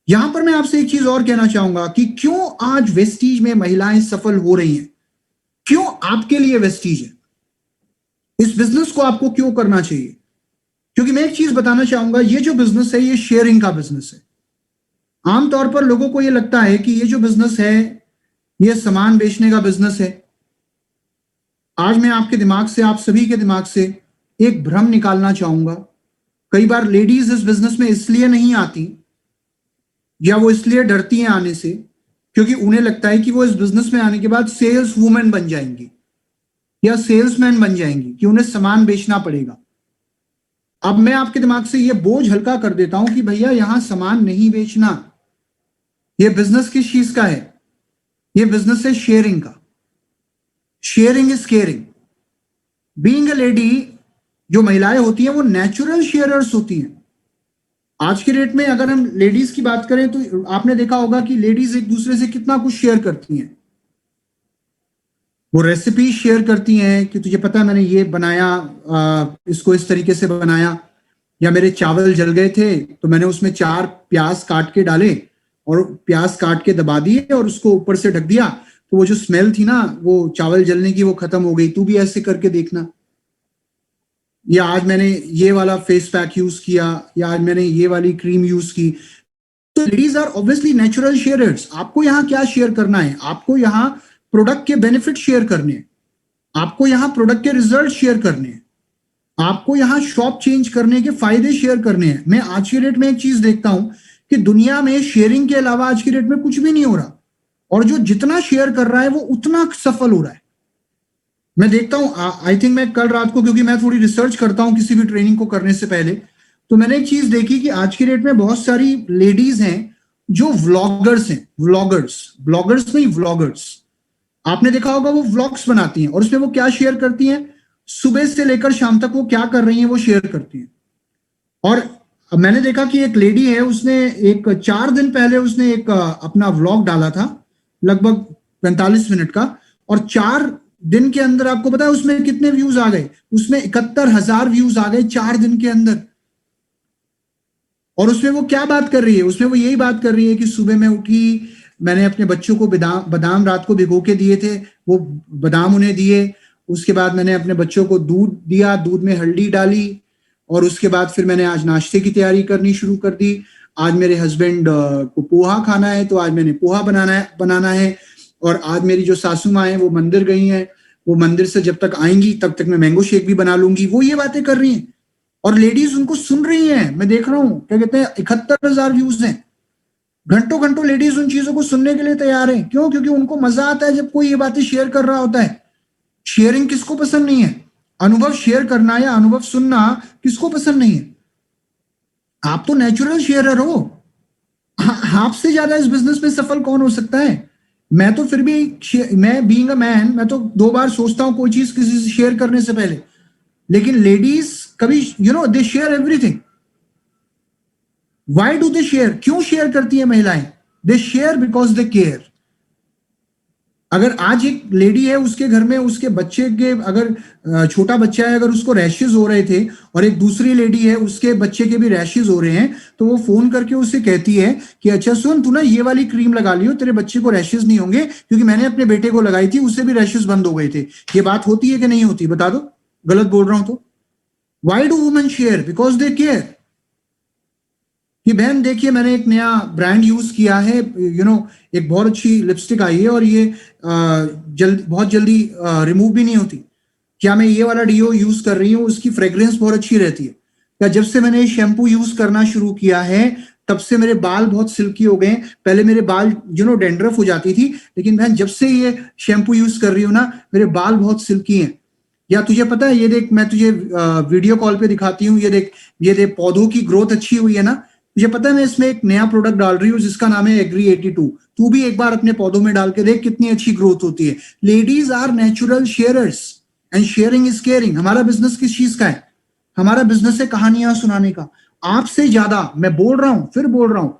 यहां पर मैं आपसे एक चीज और कहना चाहूंगा कि क्यों आज वेस्टीज में महिलाएं सफल हो रही हैं, क्यों आपके लिए वेस्टीज है, इस बिजनेस को आपको क्यों करना चाहिए। क्योंकि मैं एक चीज बताना चाहूंगा, ये जो बिजनेस है ये शेयरिंग का बिजनेस है। आमतौर पर लोगों को ये लगता है कि ये जो बिजनेस है ये सामान बेचने का बिजनेस है। आज मैं आपके दिमाग से, आप सभी के दिमाग से एक भ्रम निकालना चाहूंगा। कई बार लेडीज इस बिजनेस में इसलिए नहीं आती, या वो इसलिए डरती हैं आने से, क्योंकि उन्हें लगता है कि वो इस बिजनेस में आने के बाद सेल्स वुमेन बन जाएंगी या सेल्समैन बन जाएंगी, कि उन्हें सामान बेचना पड़ेगा। अब मैं आपके दिमाग से ये बोझ हल्का कर देता हूं कि भैया यहां सामान नहीं बेचना, ये बिजनेस किस चीज का है, ये बिजनेस है शेयरिंग का। Sharing is caring. Being a lady, जो महिलाएं होती हैं वो नेचुरल शेयरर्स होती हैं। आज के डेट में अगर हम लेडीज की बात करें तो आपने देखा होगा कि लेडीज एक दूसरे से कितना कुछ शेयर करती हैं। वो रेसिपी शेयर करती हैं कि तुझे पता है मैंने ये बनाया, इसको इस तरीके से बनाया, या मेरे चावल जल गए थे तो मैंने उसमें 4 प्याज काट के डाले और प्याज काट के दबा दिए और उसको ऊपर से ढक दिया, तो वो जो स्मेल थी ना वो चावल जलने की वो खत्म हो गई, तू भी ऐसे करके देखना। या आज मैंने ये वाला फेस पैक यूज किया, या आज मैंने ये वाली क्रीम यूज की। तो ladies are obviously natural sharers. आपको यहाँ क्या शेयर करना है, आपको यहाँ प्रोडक्ट के बेनिफिट शेयर करने हैं, आपको यहाँ प्रोडक्ट के रिजल्ट शेयर करने हैं, आपको यहाँ शॉप चेंज करने के फायदे शेयर करने हैं। मैं आज की डेट में एक चीज देखता हूं कि दुनिया में शेयरिंग के अलावा आज की डेट में कुछ भी नहीं हो रहा, और जो जितना शेयर कर रहा है वो उतना सफल हो रहा है। मैं देखता हूं, आई थिंक मैं कल रात को, क्योंकि मैं थोड़ी रिसर्च करता हूं किसी भी ट्रेनिंग को करने से पहले, तो मैंने एक चीज देखी कि आज की डेट में बहुत सारी लेडीज हैं जो व्लॉगर्स हैं। ब्लॉगर्स नहीं, व्लॉगर्स। आपने देखा होगा वो व्लॉग्स बनाती हैं, और उसमें वो क्या शेयर करती हैं, सुबह से लेकर शाम तक वो क्या कर रही हैं वो शेयर करती हैं। और मैंने देखा कि एक लेडी है, उसने एक 4 दिन पहले उसने एक अपना व्लॉग डाला था लगभग 45 मिनट का, और 4 दिन के अंदर आपको पता है उसमें कितने व्यूज आ गए, उसमें 71,000 व्यूज आ गए 4 दिन के अंदर। और उसमें वो क्या बात कर रही है, उसमें वो यही बात कर रही है कि सुबह में उठी, मैंने अपने बच्चों को बादाम रात को भिगो के दिए थे, वो बादाम उन्हें दिए, उसके बाद मैंने अपने बच्चों को दूध दिया, दूध में हल्दी डाली, और उसके बाद फिर मैंने आज नाश्ते की तैयारी करनी शुरू कर दी। आज मेरे हस्बैंड को पोहा खाना है तो आज मैंने पोहा बनाना है, और आज मेरी जो सासू माँ है वो मंदिर गई हैं, वो मंदिर से जब तक आएंगी तब तक मैं मैंगो शेक भी बना लूंगी, वो ये बातें कर रही हैं और लेडीज उनको सुन रही हैं। मैं देख रहा हूँ, क्या कहते हैं, 71,000 व्यूज हैं। घंटों घंटों लेडीज उन चीजों को सुनने के लिए तैयार है। क्यों? क्योंकि उनको मजा आता है जब कोई ये बातें शेयर कर रहा होता है। शेयरिंग किसको पसंद नहीं है? अनुभव शेयर करना या अनुभव सुनना किसको पसंद नहीं है? आप तो नेचुरल शेयरर हो। आपसे ज्यादा इस बिजनेस में सफल कौन हो सकता है? मैं तो फिर भी, मैं बीइंग अ मैन, मैं तो 2 बार सोचता हूं कोई चीज किसी से शेयर करने से पहले। लेकिन लेडीज कभी, they share everything. Why do they share? क्यों शेयर करती है महिलाएं? They share because they care. अगर आज एक लेडी है, उसके घर में उसके बच्चे के, अगर छोटा बच्चा है, अगर उसको रैशेज हो रहे थे और एक दूसरी लेडी है, उसके बच्चे के भी रैशेज हो रहे हैं, तो वो फोन करके उससे कहती है कि अच्छा सुन, तू ना ये वाली क्रीम लगा लियो, तेरे बच्चे को रैशेज नहीं होंगे, क्योंकि मैंने अपने बेटे को लगाई थी, उससे भी रैशेज बंद हो गए थे। ये बात होती है कि नहीं होती? बता दो, गलत बोल रहा हूं तो। Why do women share? Because they care. कि बहन देखिए, मैंने एक नया ब्रांड यूज किया है, एक बहुत अच्छी लिपस्टिक आई है और ये बहुत जल्दी रिमूव भी नहीं होती। क्या मैं ये वाला डीओ यूज कर रही हूँ, उसकी फ्रेग्रेंस बहुत अच्छी रहती है। क्या जब से मैंने शैम्पू यूज करना शुरू किया है, तब से मेरे बाल बहुत सिल्की हो गए। पहले मेरे बाल डेंड्रफ हो जाती थी, लेकिन बहन जब से ये शैम्पू यूज कर रही हूँ ना, मेरे बाल बहुत सिल्की हैं। या तुझे पता है, ये देख, मैं तुझे वीडियो कॉल पे दिखाती हूँ, ये देख पौधों की ग्रोथ अच्छी हुई है ना। मुझे पता है, मैं इसमें एक नया प्रोडक्ट डाल रही हूँ जिसका नाम है एग्री 82। तू भी एक बार अपने पौधों में डाल के देख कितनी अच्छी ग्रोथ होती है। Ladies are natural sharers and sharing is caring. हमारा बिजनेस किस चीज का है? हमारा बिजनेस है कहानियां सुनाने का। आपसे ज्यादा, मैं बोल रहा हूं, फिर बोल रहा हूं,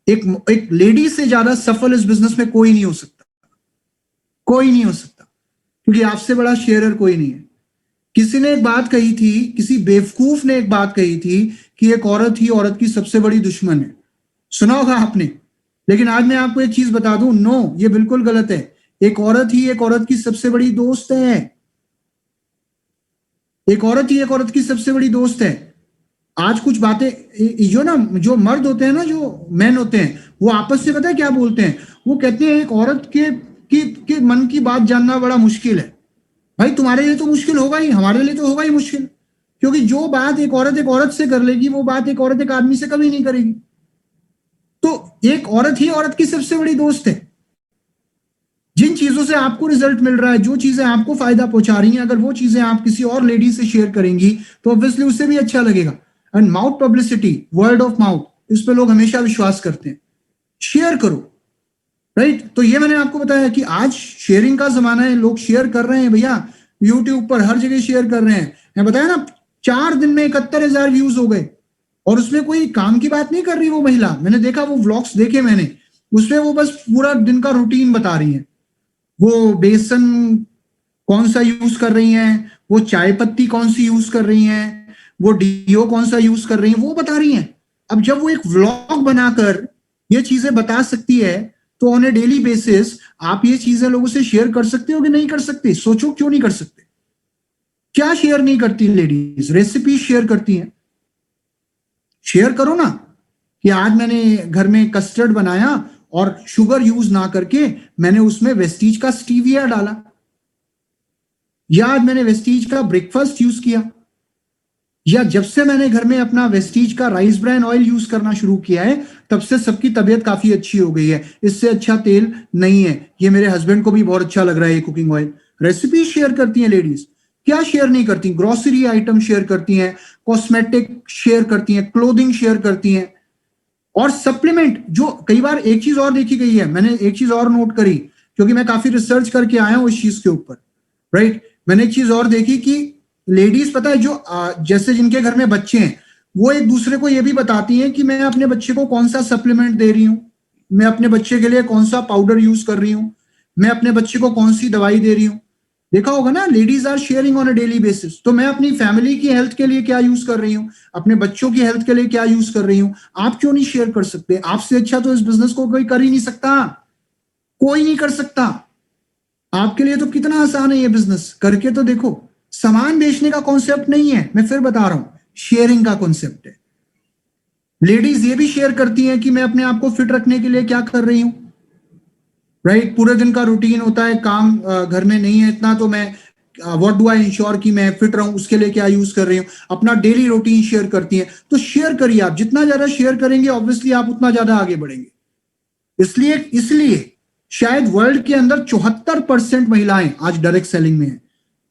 एक लेडी से ज्यादा सफल इस बिजनेस में कोई नहीं हो सकता। कोई नहीं हो सकता, क्योंकि आपसे बड़ा शेयरर कोई नहीं है। किसी ने एक बात कही थी, किसी बेवकूफ ने एक बात कही थी कि एक औरत ही औरत की सबसे बड़ी दुश्मन है। सुना होगा आपने। लेकिन आज मैं आपको एक चीज बता दूं, नो, ये बिल्कुल गलत है। एक औरत ही एक औरत की सबसे बड़ी दोस्त है। एक औरत ही एक औरत की सबसे बड़ी दोस्त है। आज कुछ बातें, जो मर्द होते हैं ना, जो मैन होते हैं, वो आपस में पता है क्या बोलते हैं? वो कहते हैं एक औरत के मन की बात जानना बड़ा मुश्किल है। भाई तुम्हारे लिए तो मुश्किल होगा ही, हमारे लिए तो होगा ही मुश्किल। क्योंकि जो बात एक औरत से कर लेगी, वो बात एक औरत एक आदमी से कभी नहीं करेगी। तो एक औरत ही औरत की सबसे बड़ी दोस्त है। जिन चीजों से आपको रिजल्ट मिल रहा है, जो चीजें आपको फायदा पहुंचा रही हैं, अगर वो चीजें आप किसी और लेडी से शेयर करेंगी तो ऑब्वियसली उससे भी अच्छा लगेगा। And mouth publicity, word of mouth, इस पे लोग हमेशा विश्वास करते हैं। शेयर करो, राइट? तो ये मैंने आपको बताया कि आज शेयरिंग का जमाना है, लोग शेयर कर रहे हैं भैया। यूट्यूब पर हर जगह शेयर कर रहे हैं। मैं बताया ना, 4 दिन में 71,000 व्यूज हो गए। और उसमें कोई काम की बात नहीं कर रही वो महिला। मैंने देखा, वो व्लॉग्स देखे मैंने, उसमें वो बस पूरा दिन का रूटीन बता रही है। वो बेसन कौन सा यूज कर रही हैं, वो चाय पत्ती कौन सी यूज कर रही हैं, वो डीओ कौन सा यूज कर रही हैं, वो बता रही हैं। अब जब वो एक व्लॉग बनाकर ये चीजें बता सकती है, तो ऑन ए डेली बेसिस आप ये चीजें लोगों से शेयर कर सकते हो कि नहीं कर सकते? सोचो, क्यों नहीं कर सकते? क्या शेयर नहीं करती लेडीज? रेसिपी शेयर करती हैं। शेयर करो ना कि आज मैंने घर में कस्टर्ड बनाया और शुगर यूज ना करके मैंने उसमें वेस्टीज का स्टीविया डाला, या आज मैंने वेस्टीज का ब्रेकफास्ट यूज किया, या जब से मैंने घर में अपना वेस्टीज का राइस ब्रान ऑयल यूज करना शुरू किया है, तब से सबकी तबीयत काफी अच्छी हो गई है। इससे अच्छा तेल नहीं है, ये मेरे हस्बैंड को भी बहुत अच्छा लग रहा है ये कुकिंग ऑयल। रेसिपी शेयर करती हैं लेडीज। क्या शेयर नहीं करती? ग्रोसरी आइटम शेयर करती हैं, कॉस्मेटिक शेयर करती हैं, क्लोथिंग शेयर करती हैं, और सप्लीमेंट। जो कई बार एक चीज और देखी गई है, मैंने एक चीज और नोट करी, क्योंकि मैं काफी रिसर्च करके आया हूं इस चीज के ऊपर, राइट? मैंने एक चीज और देखी कि लेडीज, पता है, जो जैसे जिनके घर में बच्चे हैं, वो एक दूसरे को ये भी बताती हैं कि मैं अपने बच्चे को कौन सा सप्लीमेंट दे रही हूँ, मैं अपने बच्चे के लिए कौन सा पाउडर यूज कर रही हूँ, मैं अपने बच्चे को कौन सी दवाई दे रही हूँ। देखा होगा ना, ladies are sharing on a daily basis. तो मैं अपनी फैमिली की हेल्थ के लिए क्या यूज कर रही हूँ, अपने बच्चों की हेल्थ के लिए क्या यूज कर रही हूँ, आप क्यों नहीं शेयर कर सकते? आपसे अच्छा तो इस बिजनेस को कोई कर ही नहीं सकता, कोई नहीं कर सकता। आपके लिए तो कितना आसान है ये बिजनेस, करके तो देखो। सामान बेचने का कॉन्सेप्ट नहीं है, मैं फिर बता रहा हूं, शेयरिंग का कॉन्सेप्ट है। लेडीज ये भी शेयर करती हैं कि मैं अपने आप को फिट रखने के लिए क्या कर रही हूं, राइट? पूरे दिन का रूटीन होता है, काम घर में नहीं है इतना, तो मैं व्हाट डू आई इंश्योर कि मैं फिट रहूं, उसके लिए क्या यूज कर रही हूँ, अपना डेली रूटीन शेयर करती हैं। तो शेयर करिए, आप जितना ज्यादा शेयर करेंगे ऑब्वियसली आप उतना ज्यादा आगे बढ़ेंगे। इसलिए शायद वर्ल्ड के अंदर 74% महिलाएं आज डायरेक्ट सेलिंग में है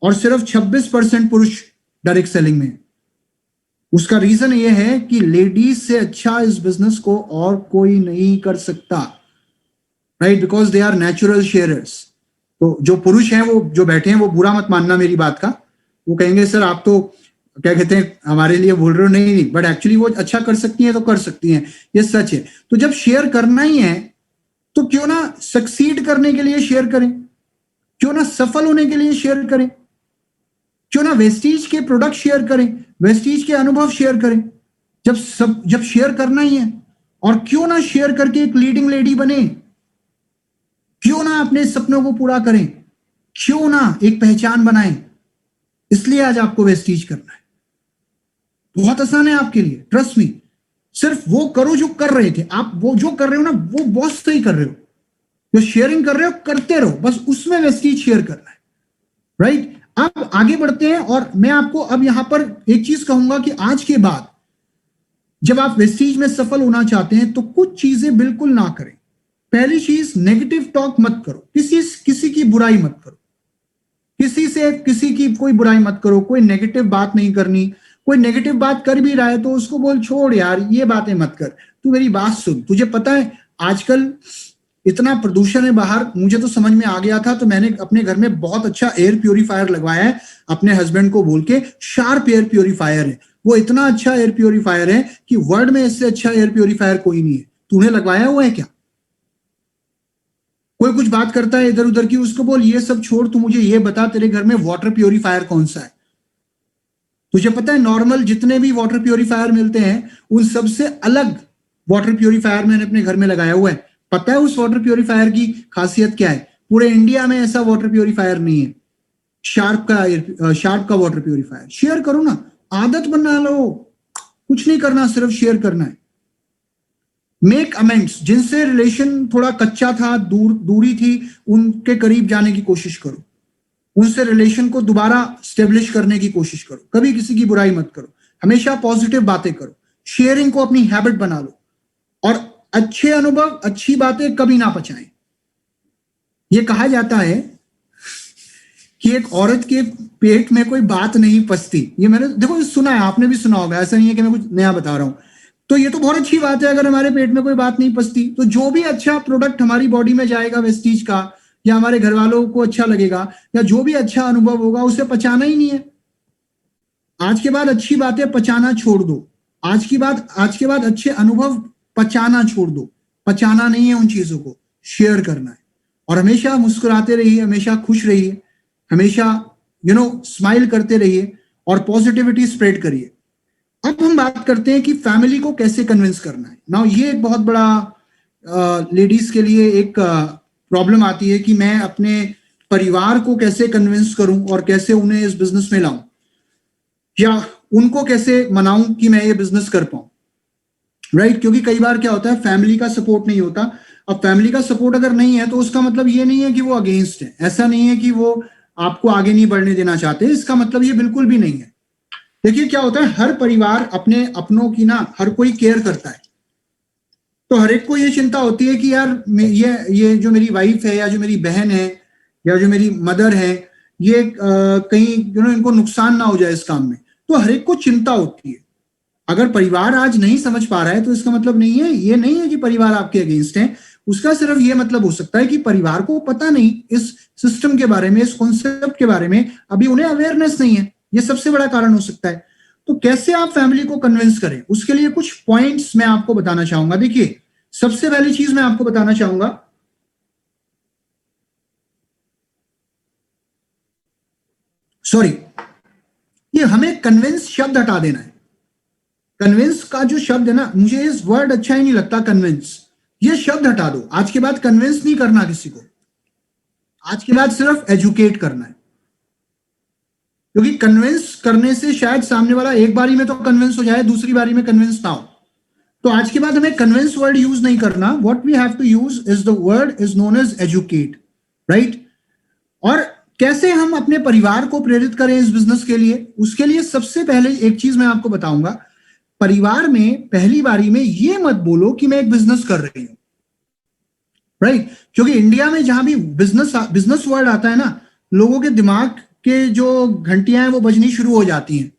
और सिर्फ 26% पुरुष डायरेक्ट सेलिंग में है। उसका रीजन ये है कि लेडीज से अच्छा इस बिजनेस को और कोई नहीं कर सकता, right, because they are natural sharers. तो जो पुरुष हैं वो जो बैठे हैं, वो बुरा मत मानना मेरी बात का, वो कहेंगे सर आप तो क्या कहते हैं हमारे लिए बोल रहे हो, नहीं, बट एक्चुअली वो अच्छा कर सकती हैं तो कर सकती हैं, ये सच है। तो जब शेयर करना ही है तो क्यों ना सक्सीड करने के लिए शेयर करें, क्यों ना सफल होने के लिए शेयर करें, क्यों ना वेस्टीज के प्रोडक्ट शेयर करें, वेस्टीज के अनुभव शेयर करें, जब शेयर करना ही है। और क्यों ना शेयर करके एक लीडिंग लेडी बने, क्यों ना अपने सपनों को पूरा करें, क्यों ना एक पहचान बनाएं। इसलिए आज आपको वेस्टीज करना है, बहुत आसान है आपके लिए, ट्रस्ट मी। सिर्फ वो करो जो कर रहे थे आप, वो जो कर रहे हो ना वो बहुत सही कर रहे हो, जो शेयरिंग कर रहे हो करते रहो, बस उसमें वेस्टीज शेयर करना है, राइट। अब आगे बढ़ते हैं और मैं आपको अब यहां पर एक चीज कहूंगा कि आज के बाद जब आप वेस्टीज में सफल होना चाहते हैं तो कुछ चीजें बिल्कुल ना करें। पहली चीज, नेगेटिव टॉक मत करो, किसी की बुराई मत करो, किसी की कोई बुराई मत करो, कोई नेगेटिव बात नहीं करनी। कोई नेगेटिव बात कर भी रहा है तो उसको बोल छोड़ यार, ये बातें मत कर, तू मेरी बात सुन। तुझे पता है आजकल इतना प्रदूषण है बाहर, मुझे तो समझ में आ गया था, तो मैंने अपने घर में बहुत अच्छा एयर प्योरीफायर लगवाया है अपने हस्बैंड को बोल के। शार्प एयर प्योरीफायर है वो, इतना अच्छा एयर प्योरीफायर है कि वर्ल्ड में इससे अच्छा एयर प्योरीफायर कोई नहीं है। तूने लगवाया हुआ है क्या? कोई कुछ बात करता है इधर उधर की, उसको बोल ये सब छोड़, तू मुझे ये बता तेरे घर में वाटर प्योरीफायर कौन सा है। तुझे पता है नॉर्मल जितने भी वाटर प्योरीफायर मिलते हैं उन सबसे अलग वाटर प्योरीफायर मैंने अपने घर में लगाया हुआ है। पता है उस वाटर प्योरीफायर की खासियत क्या है? पूरे इंडिया में ऐसा वाटर प्योरीफायर नहीं है। शार्प का वाटर प्योरीफायर। शेयर करो ना, आदत बना लो, कुछ नहीं करना, सिर्फ शेयर करना है। मेक अमेंड्स, जिनसे रिलेशन थोड़ा कच्चा था, दूरी थी, उनके करीब जाने की कोशिश करो, उनसे रिलेशन को दोबारा स्टेब्लिश करने की कोशिश करो। कभी किसी की बुराई मत करो, हमेशा पॉजिटिव बातें करो, शेयरिंग को अपनी हैबिट बना लो और अच्छे अनुभव, अच्छी बातें कभी ना पचाएं। ये कहा जाता है कि एक औरत के पेट में कोई बात नहीं पचती। ये मैंने देखो सुना है, आपने भी सुना होगा, ऐसा नहीं है कि मैं कुछ नया बता रहा हूं। तो ये तो बहुत अच्छी बात है, अगर हमारे पेट में कोई बात नहीं पचती तो जो भी अच्छा प्रोडक्ट हमारी बॉडी में जाएगा वेस्टीज का, या हमारे घर वालों को अच्छा लगेगा, या जो भी अच्छा अनुभव होगा, उसे पचाना ही नहीं है। आज के बाद अच्छी बातें पचाना छोड़ दो, आज के बाद अच्छे अनुभव पचाना छोड़ दो। पचाना नहीं है उन चीजों को, शेयर करना है। और हमेशा मुस्कुराते रहिए, हमेशा खुश रहिए, हमेशा स्माइल करते रहिए और पॉजिटिविटी स्प्रेड करिए। अब हम बात करते हैं कि फैमिली को कैसे कन्विंस करना है। नाउ ये एक बहुत बड़ा लेडीज के लिए एक प्रॉब्लम आती है कि मैं अपने परिवार को कैसे कन्विंस करूं और कैसे उन्हें इस बिजनेस में लाऊं, या उनको कैसे मनाऊं कि मैं ये बिजनेस कर पाऊं, राइट। क्योंकि कई बार क्या होता है, फैमिली का सपोर्ट नहीं होता। अब फैमिली का सपोर्ट अगर नहीं है तो उसका मतलब ये नहीं है कि वो अगेंस्ट है, ऐसा नहीं है कि वो आपको आगे नहीं बढ़ने देना चाहते, इसका मतलब ये बिल्कुल भी नहीं है। देखिए क्या होता है, हर परिवार अपने अपनों की ना हर कोई केयर करता है। तो हर एक को ये चिंता होती है कि यार ये जो मेरी वाइफ है, या जो मेरी बहन है, या जो मेरी मदर है, ये कहीं इनको नुकसान ना हो जाए इस काम में। तो हर एक को चिंता होती है। अगर परिवार आज नहीं समझ पा रहा है तो इसका मतलब नहीं है, ये नहीं है कि परिवार आपके अगेंस्ट है। उसका सिर्फ ये मतलब हो सकता है कि परिवार को पता नहीं इस सिस्टम के बारे में, इस कॉन्सेप्ट के बारे में, अभी उन्हें अवेयरनेस नहीं है। ये सबसे बड़ा कारण हो सकता है। तो कैसे आप फैमिली को कन्विंस करें, उसके लिए कुछ पॉइंट्स मैं आपको बताना चाहूंगा। देखिए, सबसे पहली चीज मैं आपको बताना चाहूंगा, ये हमें कन्विंस शब्द हटा देना है। कन्विंस का जो शब्द है ना, मुझे इस वर्ड अच्छा ही नहीं लगता, कन्विंस, ये शब्द हटा दो। आज के बाद कन्विंस नहीं करना किसी को, आज के बाद सिर्फ एजुकेट करना है। क्योंकि कन्विंस करने से शायद सामने वाला एक बारी में तो कन्विंस हो जाए, दूसरी बारी में कन्विंस ना हो। तो आज के बाद हमें कन्विंस वर्ड यूज नहीं करना। What we have to use is the word is known as educate, right. और कैसे हम अपने परिवार को प्रेरित करें इस बिजनेस के लिए, उसके लिए सबसे पहले एक चीज मैं आपको बताऊंगा, परिवार में पहली बारी में ये मत बोलो कि मैं एक बिजनेस कर रही हूं, राइट? क्योंकि इंडिया में जहां भी बिजनेस वर्ड आता है ना, लोगों के दिमाग के जो घंटियां हैं वो बजनी शुरू हो जाती हैं।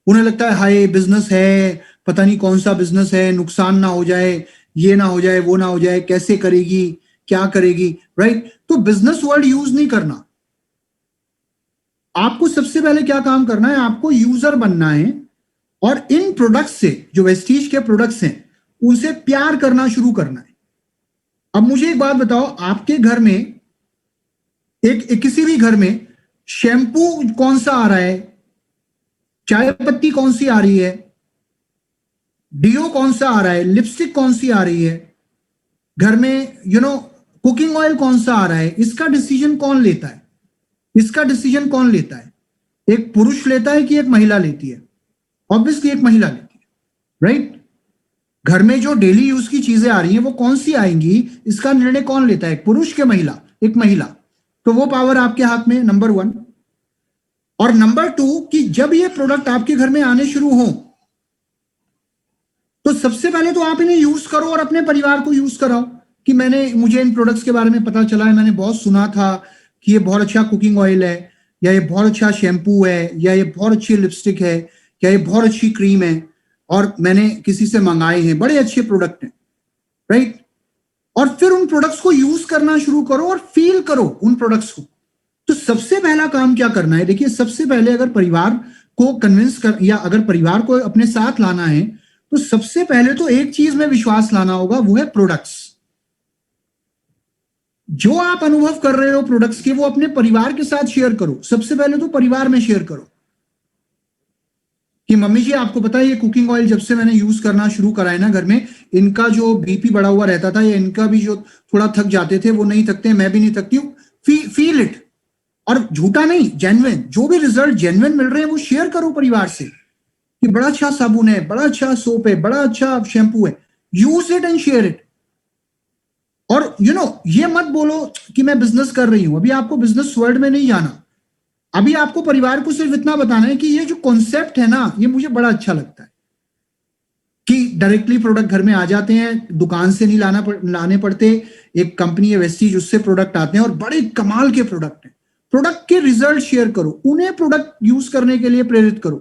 उन्हें लगता है हाय बिजनेस है, पता नहीं कौन सा बिजनेस है, नुकसान ना हो जाए, ये ना हो जाए, वो ना हो जाए, कैसे करेगी, क्या करेगी, राइट? तो बिजनेस वर्ड यूज नहीं करना। आपको सबसे पहले क्या काम करना है, आपको यूजर बनना है और इन प्रोडक्ट्स से, जो वेस्टीज के प्रोडक्ट्स हैं, उनसे प्यार करना शुरू करना है। अब मुझे एक बात बताओ, आपके घर में एक किसी भी घर में शैम्पू कौन सा आ रहा है, चाय पत्ती कौन सी आ रही है, डियो कौन सा आ रहा है, लिपस्टिक कौन सी आ रही है, घर में कुकिंग ऑयल कौन सा आ रहा है, इसका डिसीजन कौन लेता है? इसका डिसीजन कौन लेता है? एक पुरुष लेता है कि एक महिला लेती है? ऑब्वियसली एक महिला लेती है, राइट? घर में जो डेली यूज की चीजें आ रही हैं वो कौन सी आएंगी, इसका निर्णय कौन लेता है? एक पुरुष के महिला? एक महिला। तो वो पावर आपके हाथ में, नंबर 1। और नंबर 2 कि जब ये प्रोडक्ट आपके घर में आने शुरू हो तो सबसे पहले तो आप इन्हें यूज करो और अपने परिवार को यूज कराओ कि मुझे इन प्रोडक्ट्स के बारे में पता चला है, मैंने बहुत सुना था कि ये बहुत अच्छा कुकिंग ऑयल है, या ये बहुत अच्छा शैम्पू है, या ये बहुत अच्छी लिपस्टिक है, या ये बहुत अच्छी क्रीम है, और मैंने किसी से मंगाए हैं, बड़े अच्छे प्रोडक्ट हैं, राइट? और फिर उन प्रोडक्ट्स को यूज करना शुरू करो और फील करो उन प्रोडक्ट्स को। तो सबसे पहला काम क्या करना है, देखिए, सबसे पहले अगर परिवार को कन्विंस कर, या अगर परिवार को अपने साथ लाना है, तो सबसे पहले तो एक चीज में विश्वास लाना होगा, वो है प्रोडक्ट्स। जो आप अनुभव कर रहे हो प्रोडक्ट्स के, वो अपने परिवार के साथ शेयर करो। सबसे पहले तो परिवार में शेयर करो कि मम्मी जी, आपको पता है ये कुकिंग ऑयल जब से मैंने यूज करना शुरू करा है ना घर में, इनका जो बीपी बढ़ा हुआ रहता था, या इनका भी जो थोड़ा थक जाते थे, वो नहीं थकते, मैं भी नहीं थकती हूँ। Feel it. और झूठा नहीं, जेन्युइन, जो भी रिजल्ट जेन्युइन मिल रहे हैं वो शेयर करो परिवार से कि बड़ा अच्छा साबुन है, बड़ा अच्छा सोप है, बड़ा अच्छा शैम्पू है, use it and share it. और ये मत बोलो कि मैं बिजनेस कर रही हूं, अभी आपको बिजनेस वर्ल्ड में नहीं जाना। अभी आपको परिवार को सिर्फ इतना बताना है कि ये जो कॉन्सेप्ट है ना, ये मुझे बड़ा अच्छा लगता है कि डायरेक्टली प्रोडक्ट घर में आ जाते हैं, दुकान से नहीं लाने पड़ते। एक कंपनी है वेस्टीज, उससे प्रोडक्ट आते हैं और बड़े कमाल के प्रोडक्ट हैं। प्रोडक्ट के रिजल्ट शेयर करो, उन्हें प्रोडक्ट यूज करने के लिए प्रेरित करो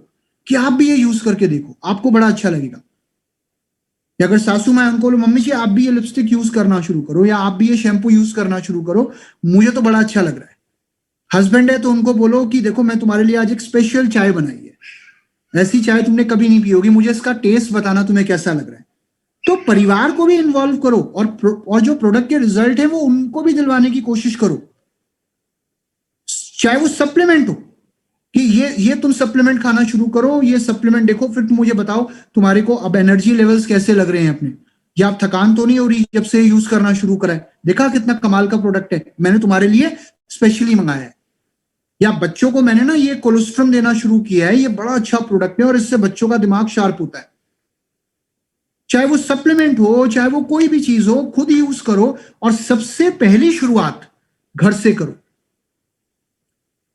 कि आप भी ये यूज करके देखो, आपको बड़ा अच्छा लगेगा। या अगर सासू माँ उनको बोलो, मम्मी जी आप भी ये लिपस्टिक यूज करना शुरू करो, या आप भी ये शैम्पू यूज करना शुरू करो, मुझे तो बड़ा अच्छा लग रहा है। हस्बैंड है तो उनको बोलो कि देखो, मैं तुम्हारे लिए आज एक स्पेशल चाय बनाई है, ऐसी चाय तुमने कभी नहीं पी होगी, मुझे इसका टेस्ट बताना तुम्हें कैसा लग रहा है। तो परिवार को भी इन्वॉल्व करो, और जो प्रोडक्ट के रिजल्ट है वो उनको भी दिलवाने की कोशिश करो। चाहे वो सप्लीमेंट हो कि ये तुम सप्लीमेंट खाना शुरू करो, ये सप्लीमेंट देखो, फिर तुम मुझे बताओ तुम्हारे को अब एनर्जी लेवल्स कैसे लग रहे हैं अपने, या आप थकान तो नहीं हो रही जब से यूज करना शुरू करा है, देखा कितना कमाल का प्रोडक्ट है, मैंने तुम्हारे लिए स्पेशली मंगाया है। या बच्चों को मैंने ना ये कोलोस्ट्रम देना शुरू किया है, ये बड़ा अच्छा प्रोडक्ट है और इससे बच्चों का दिमाग शार्प होता है। चाहे वो सप्लीमेंट हो, चाहे वो कोई भी चीज हो, खुद यूज करो। और सबसे पहली शुरुआत घर से करो।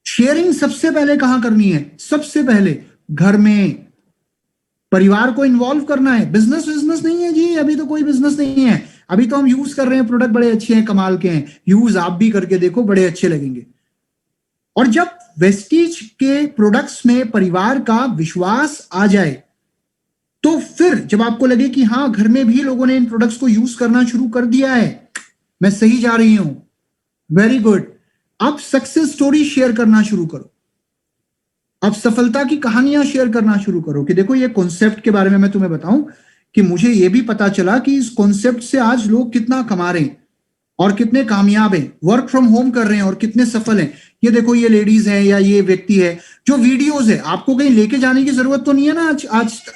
शेयरिंग सबसे पहले कहां करनी है? सबसे पहले घर में। परिवार को इन्वॉल्व करना है। बिजनेस नहीं है जी, अभी तो कोई बिजनेस नहीं है, अभी तो हम यूज कर रहे हैं, प्रोडक्ट बड़े अच्छे हैं, कमाल के हैं, यूज आप भी करके देखो, बड़े अच्छे लगेंगे। और जब वेस्टीज के प्रोडक्ट्स में परिवार का विश्वास आ जाए, तो फिर जब आपको लगे कि हाँ, घर में भी लोगों ने इन प्रोडक्ट्स को यूज करना शुरू कर दिया है, मैं सही जा रही हूं, वेरी गुड, अब सक्सेस स्टोरी शेयर करना शुरू करो। अब सफलता की कहानियां शेयर करना शुरू करो कि देखो, ये कॉन्सेप्ट के बारे में मैं तुम्हें बताऊं कि मुझे ये भी पता चला कि इस कॉन्सेप्ट से आज लोग कितना कमा रहे हैं और कितने कामयाब हैं, वर्क फ्रॉम होम कर रहे हैं और कितने सफल हैं। ये देखो, ये लेडीज है या ये व्यक्ति है, जो वीडियोस है, आपको कहीं लेके जाने की जरूरत तो नहीं है ना।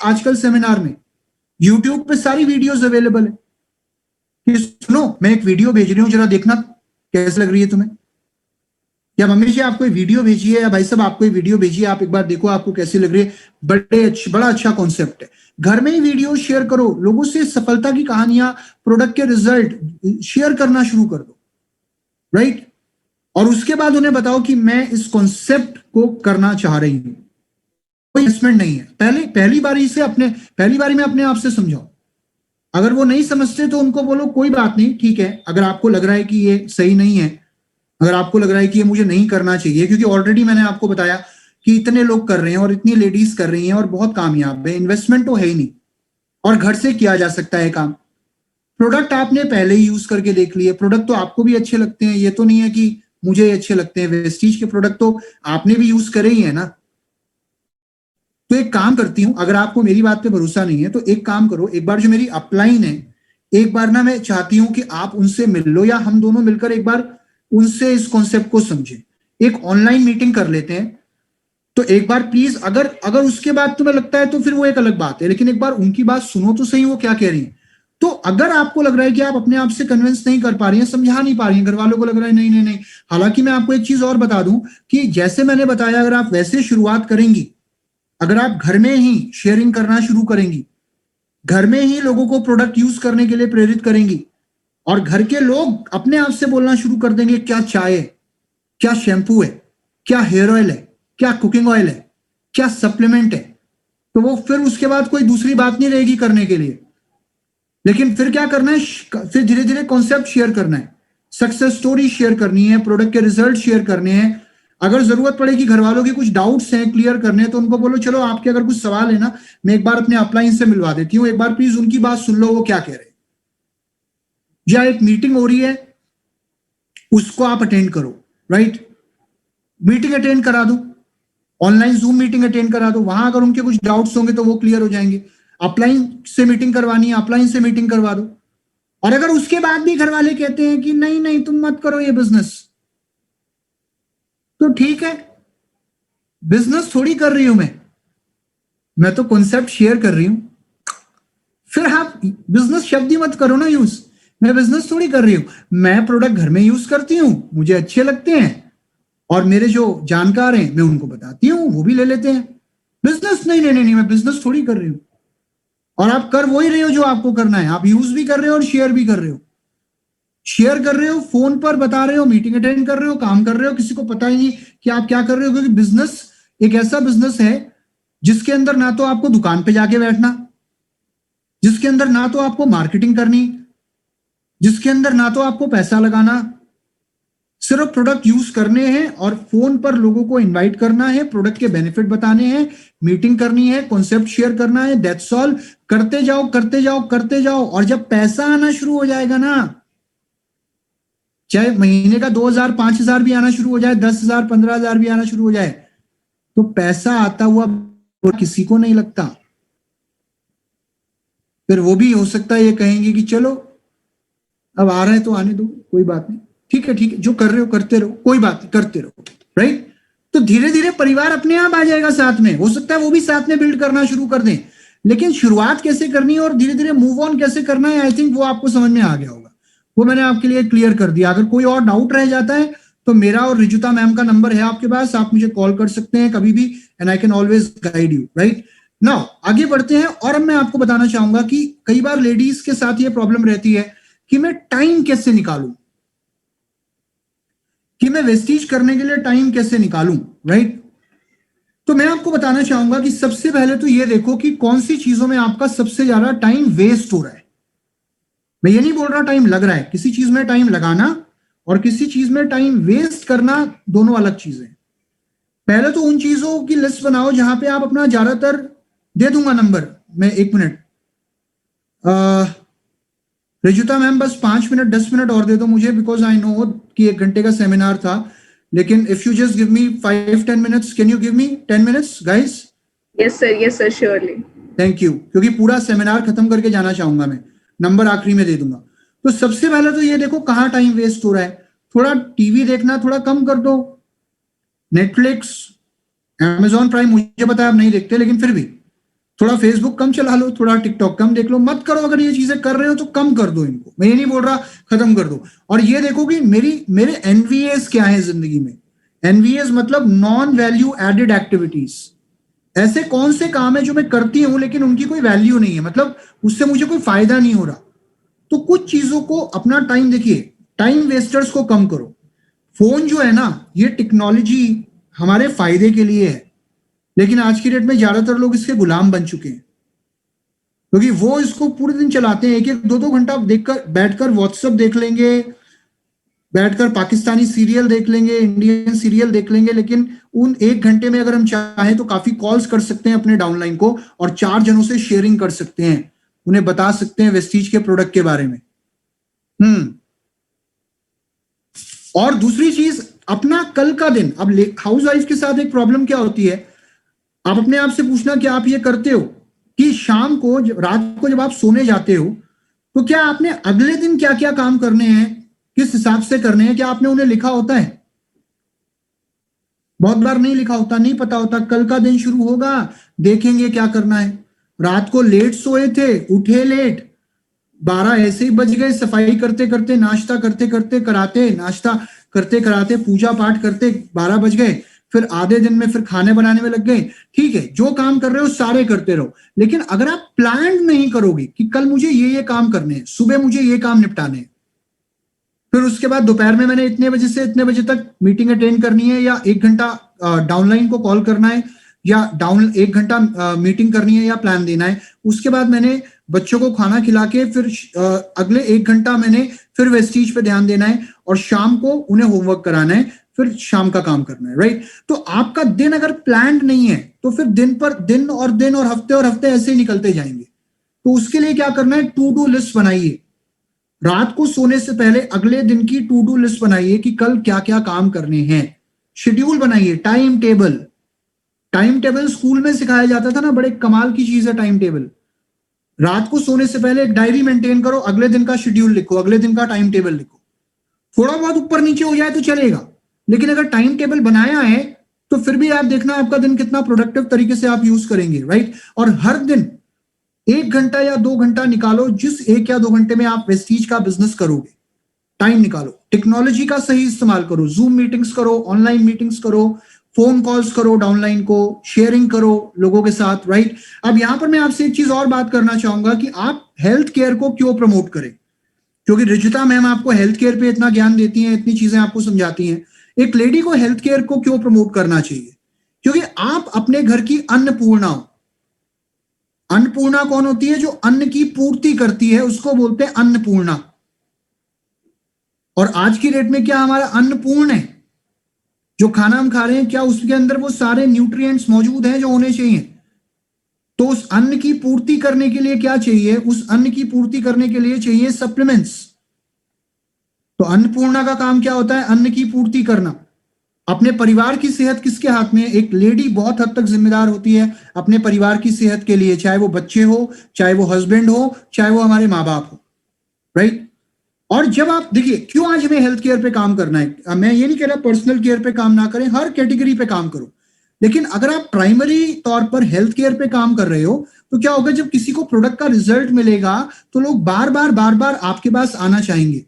आजकल सेमिनार में यूट्यूब पे सारी वीडियोस अवेलेबल है कि सुनो, मैं एक वीडियो भेज रही हूं, जरा देखना कैसे लग रही है तुम्हें। या मम्मी जी आपको वीडियो भेजिए, या भाई साहब आपको वीडियो भेजिए, आप एक बार देखो आपको कैसी लग रही है। बड़ा अच्छा कॉन्सेप्ट है। घर में ही वीडियो शेयर करो, लोगों से सफलता की कहानियां, प्रोडक्ट के रिजल्ट शेयर करना शुरू कर दो, राइट? और उसके बाद उन्हें बताओ कि मैं इस कॉन्सेप्ट को करना चाह रही हूं। कोई इन्वेस्टमेंट नहीं है। पहली बारी में अपने आप से समझाओ। अगर वो नहीं समझते तो उनको बोलो कोई बात नहीं, ठीक है, अगर आपको लग रहा है कि ये सही नहीं है, अगर आपको लग रहा है कि ये मुझे नहीं करना चाहिए, क्योंकि ऑलरेडी मैंने आपको बताया कि इतने लोग कर रहे हैं और इतनी लेडीज कर रही हैं और बहुत कामयाब है, इन्वेस्टमेंट तो है ही नहीं और घर से किया जा सकता है काम। प्रोडक्ट आपने पहले ही यूज करके देख लिए, प्रोडक्ट तो आपको भी अच्छे लगते हैं, ये तो नहीं है कि मुझे अच्छे लगते हैं, वेस्टीज के प्रोडक्ट तो आपने भी यूज करे ही है ना। तो एक काम करती हूं, अगर आपको मेरी बात पे भरोसा नहीं है तो एक काम करो, एक बार जो मेरी अपलाइन है, एक बार ना मैं चाहती हूं कि आप उनसे मिल लो या हम दोनों मिलकर एक बार उनसे इस कॉन्सेप्ट को समझें, एक ऑनलाइन मीटिंग कर लेते हैं। तो एक बार प्लीज, अगर उसके बाद तुम्हें लगता है तो फिर वो एक अलग बात है, लेकिन एक बार उनकी बात सुनो तो सही वो क्या कह रही है। तो अगर आपको लग रहा है कि आप अपने आप से कन्विंस नहीं कर पा रही हैं, समझा नहीं पा रही हैं, घर वालों को लग रहा है नहीं नहीं नहीं, हालांकि मैं आपको एक चीज और बता दूं कि जैसे मैंने बताया, अगर आप वैसे शुरुआत करेंगी, अगर आप घर में ही शेयरिंग करना शुरू करेंगी, घर में ही लोगों को प्रोडक्ट यूज करने के लिए प्रेरित करेंगी और घर के लोग अपने आप से बोलना शुरू कर देंगे क्या चाय है, क्या शैम्पू है, क्या हेयर ऑयल है, क्या कुकिंग ऑयल है, क्या सप्लीमेंट है, तो वो फिर उसके बाद कोई दूसरी बात नहीं रहेगी करने के लिए। लेकिन फिर क्या करना है, फिर धीरे धीरे कॉन्सेप्ट शेयर करना है, सक्सेस स्टोरी शेयर करनी है, प्रोडक्ट के रिजल्ट शेयर करने हैं। अगर जरूरत पड़ेगी घर वालों के कुछ डाउट्स हैं क्लियर करने हैं, तो उनको बोलो चलो आपके अगर कुछ सवाल है ना, मैं एक बार अपने अपलाइन से मिलवा देती हूँ, एक बार प्लीज उनकी बात सुन लो वो क्या कह रहे हैं। या एक मीटिंग हो रही है उसको आप अटेंड करो, राइट, मीटिंग अटेंड करा दो, ऑनलाइन जूम मीटिंग अटेंड करा दो, वहां अगर उनके कुछ डाउट्स होंगे तो वो क्लियर हो जाएंगे। अपलाइन से मीटिंग करवानी है, अपलाइन से मीटिंग करवा दो। और अगर उसके बाद भी घर वाले कहते हैं कि नहीं नहीं तुम मत करो ये बिजनेस, तो ठीक है, बिजनेस थोड़ी कर रही हूं मैं तो कॉन्सेप्ट शेयर कर रही हूं। फिर आप बिजनेस शब्द ही मत करो ना यूज, मैं बिजनेस थोड़ी कर रही हूं, मैं प्रोडक्ट घर में यूज करती हूं, मुझे अच्छे लगते हैं और मेरे जो जानकार हैं मैं उनको बताती हूँ, वो भी ले लेते हैं। बिजनेस नहीं नहीं नहीं, मैं बिजनेस थोड़ी कर रही हूँ। और आप कर वही रहे हो जो आपको करना है, आप यूज भी कर रहे हो और शेयर भी कर रहे हो, शेयर कर रहे हो, फोन पर बता रहे हो, मीटिंग अटेंड कर रहे हो, काम कर रहे हो, किसी को पता ही नहीं कि आप क्या कर रहे हो। क्योंकि बिजनेस एक ऐसा बिजनेस है जिसके अंदर ना तो आपको दुकान पे जाके बैठना, जिसके अंदर ना तो आपको मार्केटिंग करनी, जिसके अंदर ना तो आपको पैसा लगाना, सिर्फ प्रोडक्ट यूज करने हैं और फोन पर लोगों को इनवाइट करना है, प्रोडक्ट के बेनिफिट बताने हैं, मीटिंग करनी है, कॉन्सेप्ट शेयर करना है, दैट्स ऑल। करते जाओ करते जाओ करते जाओ, और जब पैसा आना शुरू हो जाएगा ना, चाहे महीने का 2,000 5,000 भी आना शुरू हो जाए, 10,000 15,000 भी आना शुरू हो जाए, तो पैसा आता हुआ किसी को नहीं लगता। फिर वो भी हो सकता है ये कहेंगे कि चलो अब आ रहा है तो आने दो, कोई बात नहीं, ठीक है ठीक है, जो कर रहे हो करते रहो, कोई बात नहीं, करते रहो, राइट। तो धीरे धीरे परिवार अपने आप आ जाएगा साथ में, हो सकता है वो भी साथ में बिल्ड करना शुरू कर दें। लेकिन शुरुआत कैसे करनी है और धीरे धीरे मूव ऑन कैसे करना है, आई थिंक वो आपको समझ में आ गया होगा, वो मैंने आपके लिए क्लियर कर दिया। अगर कोई और डाउट रह जाता है तो मेरा और रिजुता मैम का नंबर है आपके पास, आप मुझे कॉल कर सकते हैं कभी भी, and I can always guide you, right. Now आगे बढ़ते हैं। और अब मैं आपको बताना चाहूंगा कि कई बार लेडीज के साथ ये प्रॉब्लम रहती है कि मैं टाइम कैसे निकालूं, कि मैं वेस्टीज करने के लिए टाइम कैसे निकालूं, राइट। तो मैं आपको बताना चाहूंगा कि सबसे पहले तो ये देखो कि कौन सी चीजों में आपका सबसे ज्यादा टाइम वेस्ट हो रहा है। मैं ये नहीं बोल रहा टाइम लग रहा है, किसी चीज में टाइम लगाना और किसी चीज में टाइम वेस्ट करना दोनों अलग चीजें। पहले तो उन चीजों की लिस्ट बनाओ जहां पे आप अपना ज्यादातर, दे दूंगा नंबर मैं, 1 मिनट, रिजुता मैम बस 5 मिनट 10 मिनट और दे दो मुझे, बिकॉज आई नो कि 1 घंटे का सेमिनार था, लेकिन if you just give me 5-10 minutes, can you give me 10 minutes guys? Yes sir surely. Thank you, क्योंकि पूरा सेमिनार खत्म करके जाना चाहूंगा मैं, नंबर आखिरी में दे दूंगा। तो सबसे पहले तो ये देखो कहाँ टाइम वेस्ट हो रहा है, थोड़ा टीवी देखना थोड़ा कम कर दो, नेटफ्लिक्स, अमेजॉन प्राइम, मुझे पता है आप नहीं देखते, लेकिन फिर भी थोड़ा फेसबुक कम चला लो, थोड़ा टिकटॉक कम देख लो, मत करो। अगर ये चीजें कर रहे हो तो कम कर दो इनको, मैं ये नहीं बोल रहा खत्म कर दो। और ये देखो कि मेरे एनवीएस क्या है जिंदगी में। एनवीएस मतलब नॉन वैल्यू एडेड एक्टिविटीज, ऐसे कौन से काम है जो मैं करती हूं लेकिन उनकी कोई वैल्यू नहीं है, मतलब उससे मुझे कोई फायदा नहीं हो रहा। तो कुछ चीजों को अपना टाइम, देखिए टाइम वेस्टर्स को कम करो। फोन जो है ना, ये टेक्नोलॉजी हमारे फायदे के लिए है, लेकिन आज की डेट में ज्यादातर लोग इसके गुलाम बन चुके हैं, क्योंकि वो इसको पूरे दिन चलाते हैं, एक एक दो दो घंटा देखकर बैठकर व्हाट्सएप देख लेंगे, बैठकर पाकिस्तानी सीरियल देख लेंगे, इंडियन सीरियल देख लेंगे, लेकिन उन एक घंटे में अगर हम चाहें तो काफी कॉल्स कर सकते हैं अपने डाउनलाइन को और 4 जनों से शेयरिंग कर सकते हैं, उन्हें बता सकते हैं वेस्टीज के प्रोडक्ट के बारे में। और दूसरी चीज, अपना कल का दिन, अब हाउस वाइफ के साथ एक प्रॉब्लम क्या होती है, आप अपने आप से पूछना कि आप ये करते हो कि शाम को रात को जब आप सोने जाते हो तो क्या आपने अगले दिन क्या क्या काम करने हैं, किस हिसाब से करने हैं, क्या आपने उन्हें लिखा होता है? बहुत बार नहीं लिखा होता, नहीं पता होता, कल का दिन शुरू होगा, देखेंगे क्या करना है। रात को लेट सोए थे, उठे लेट, 12 ऐसे ही बज गए, सफाई करते करते, नाश्ता करते करते कराते, नाश्ता करते कराते, पूजा पाठ करते 12 बज गए, फिर आधे दिन में फिर खाने बनाने में लग गए। ठीक है, जो काम कर रहे हो सारे करते रहो, लेकिन अगर आप प्लान नहीं करोगे कि कल मुझे ये काम करने हैं, सुबह मुझे ये काम निपटाने हैं, फिर उसके बाद दोपहर में मैंने इतने बजे से इतने बजे तक मीटिंग अटेंड करनी है, या 1 घंटा डाउनलाइन को कॉल करना है, या 1 घंटा मीटिंग करनी है या प्लान देना है, उसके बाद मैंने बच्चों को खाना खिला के फिर अगले 1 घंटा मैंने फिर वेस्टीज पे ध्यान देना है, और शाम को उन्हें होमवर्क कराना है, फिर शाम का काम करना है, राइट? तो आपका दिन अगर प्लान नहीं है तो फिर दिन और हफ्ते ऐसे ही निकलते जाएंगे। तो उसके लिए क्या करना है, टू डू लिस्ट बनाइए। रात को सोने से पहले अगले दिन की टू डू लिस्ट बनाइए कि कल क्या क्या काम करने हैं, शेड्यूल बनाइए, time table. Time table school में सिखाया जाता था ना, बड़े कमाल की चीज है टाइम टेबल। रात को सोने से पहले एक डायरी मेंटेन करो, अगले दिन का शेड्यूल लिखो, अगले दिन का टाइम टेबल लिखो। थोड़ा बहुत ऊपर नीचे हो जाए तो चलेगा, लेकिन अगर टाइम टेबल बनाया है तो फिर भी आप देखना आपका दिन कितना प्रोडक्टिव तरीके से आप यूज करेंगे, राइट? और हर दिन 1 घंटा या 2 घंटा निकालो, जिस 1 या 2 घंटे में आप वेस्टीज का बिजनेस करोगे, टाइम निकालो, टेक्नोलॉजी का सही इस्तेमाल करो, जूम मीटिंग्स करो, ऑनलाइन मीटिंग्स करो, फोन कॉल्स करो, डाउनलाइन को शेयरिंग करो लोगों के साथ, राइट? अब यहां पर मैं आपसे एक चीज और बात करना चाहूंगा कि आप हेल्थ केयर को क्यों प्रमोट करें, क्योंकि रिचिता मैम आपको हेल्थ केयर पे इतना ज्ञान देती हैं, इतनी चीजें आपको समझाती हैं। एक लेडी को हेल्थ केयर को क्यों प्रमोट करना चाहिए? क्योंकि आप अपने घर की अन्नपूर्णा हो। अन्नपूर्णा कौन होती है? जो अन्न की पूर्ति करती है उसको बोलते हैं अन्नपूर्णा। और आज की डेट में क्या हमारा अन्न पूर्ण है? जो खाना हम खा रहे हैं, क्या उसके अंदर वो सारे न्यूट्रिएंट्स मौजूद हैं जो होने चाहिए? तो उस अन्न की पूर्ति करने के लिए क्या चाहिए? उस अन्न की पूर्ति करने के लिए चाहिए सप्लीमेंट्स। तो अन्नपूर्णा का काम क्या होता है? अन्न की पूर्ति करना। अपने परिवार की सेहत किसके हाथ में? एक लेडी बहुत हद तक जिम्मेदार होती है अपने परिवार की सेहत के लिए, चाहे वो बच्चे हो, चाहे वो हस्बैंड हो, चाहे वो हमारे माँ बाप हो, राइट? और जब आप देखिए, क्यों आज हमें हेल्थ केयर पे काम करना है, मैं ये नहीं कह रहा पर्सनल केयर पे काम ना करें, हर कैटेगरी पे काम करो, लेकिन अगर आप प्राइमरी तौर पर हेल्थ केयर पे काम कर रहे हो तो क्या होगा, जब किसी को प्रोडक्ट का रिजल्ट मिलेगा तो लोग बार बार आपके पास आना चाहेंगे।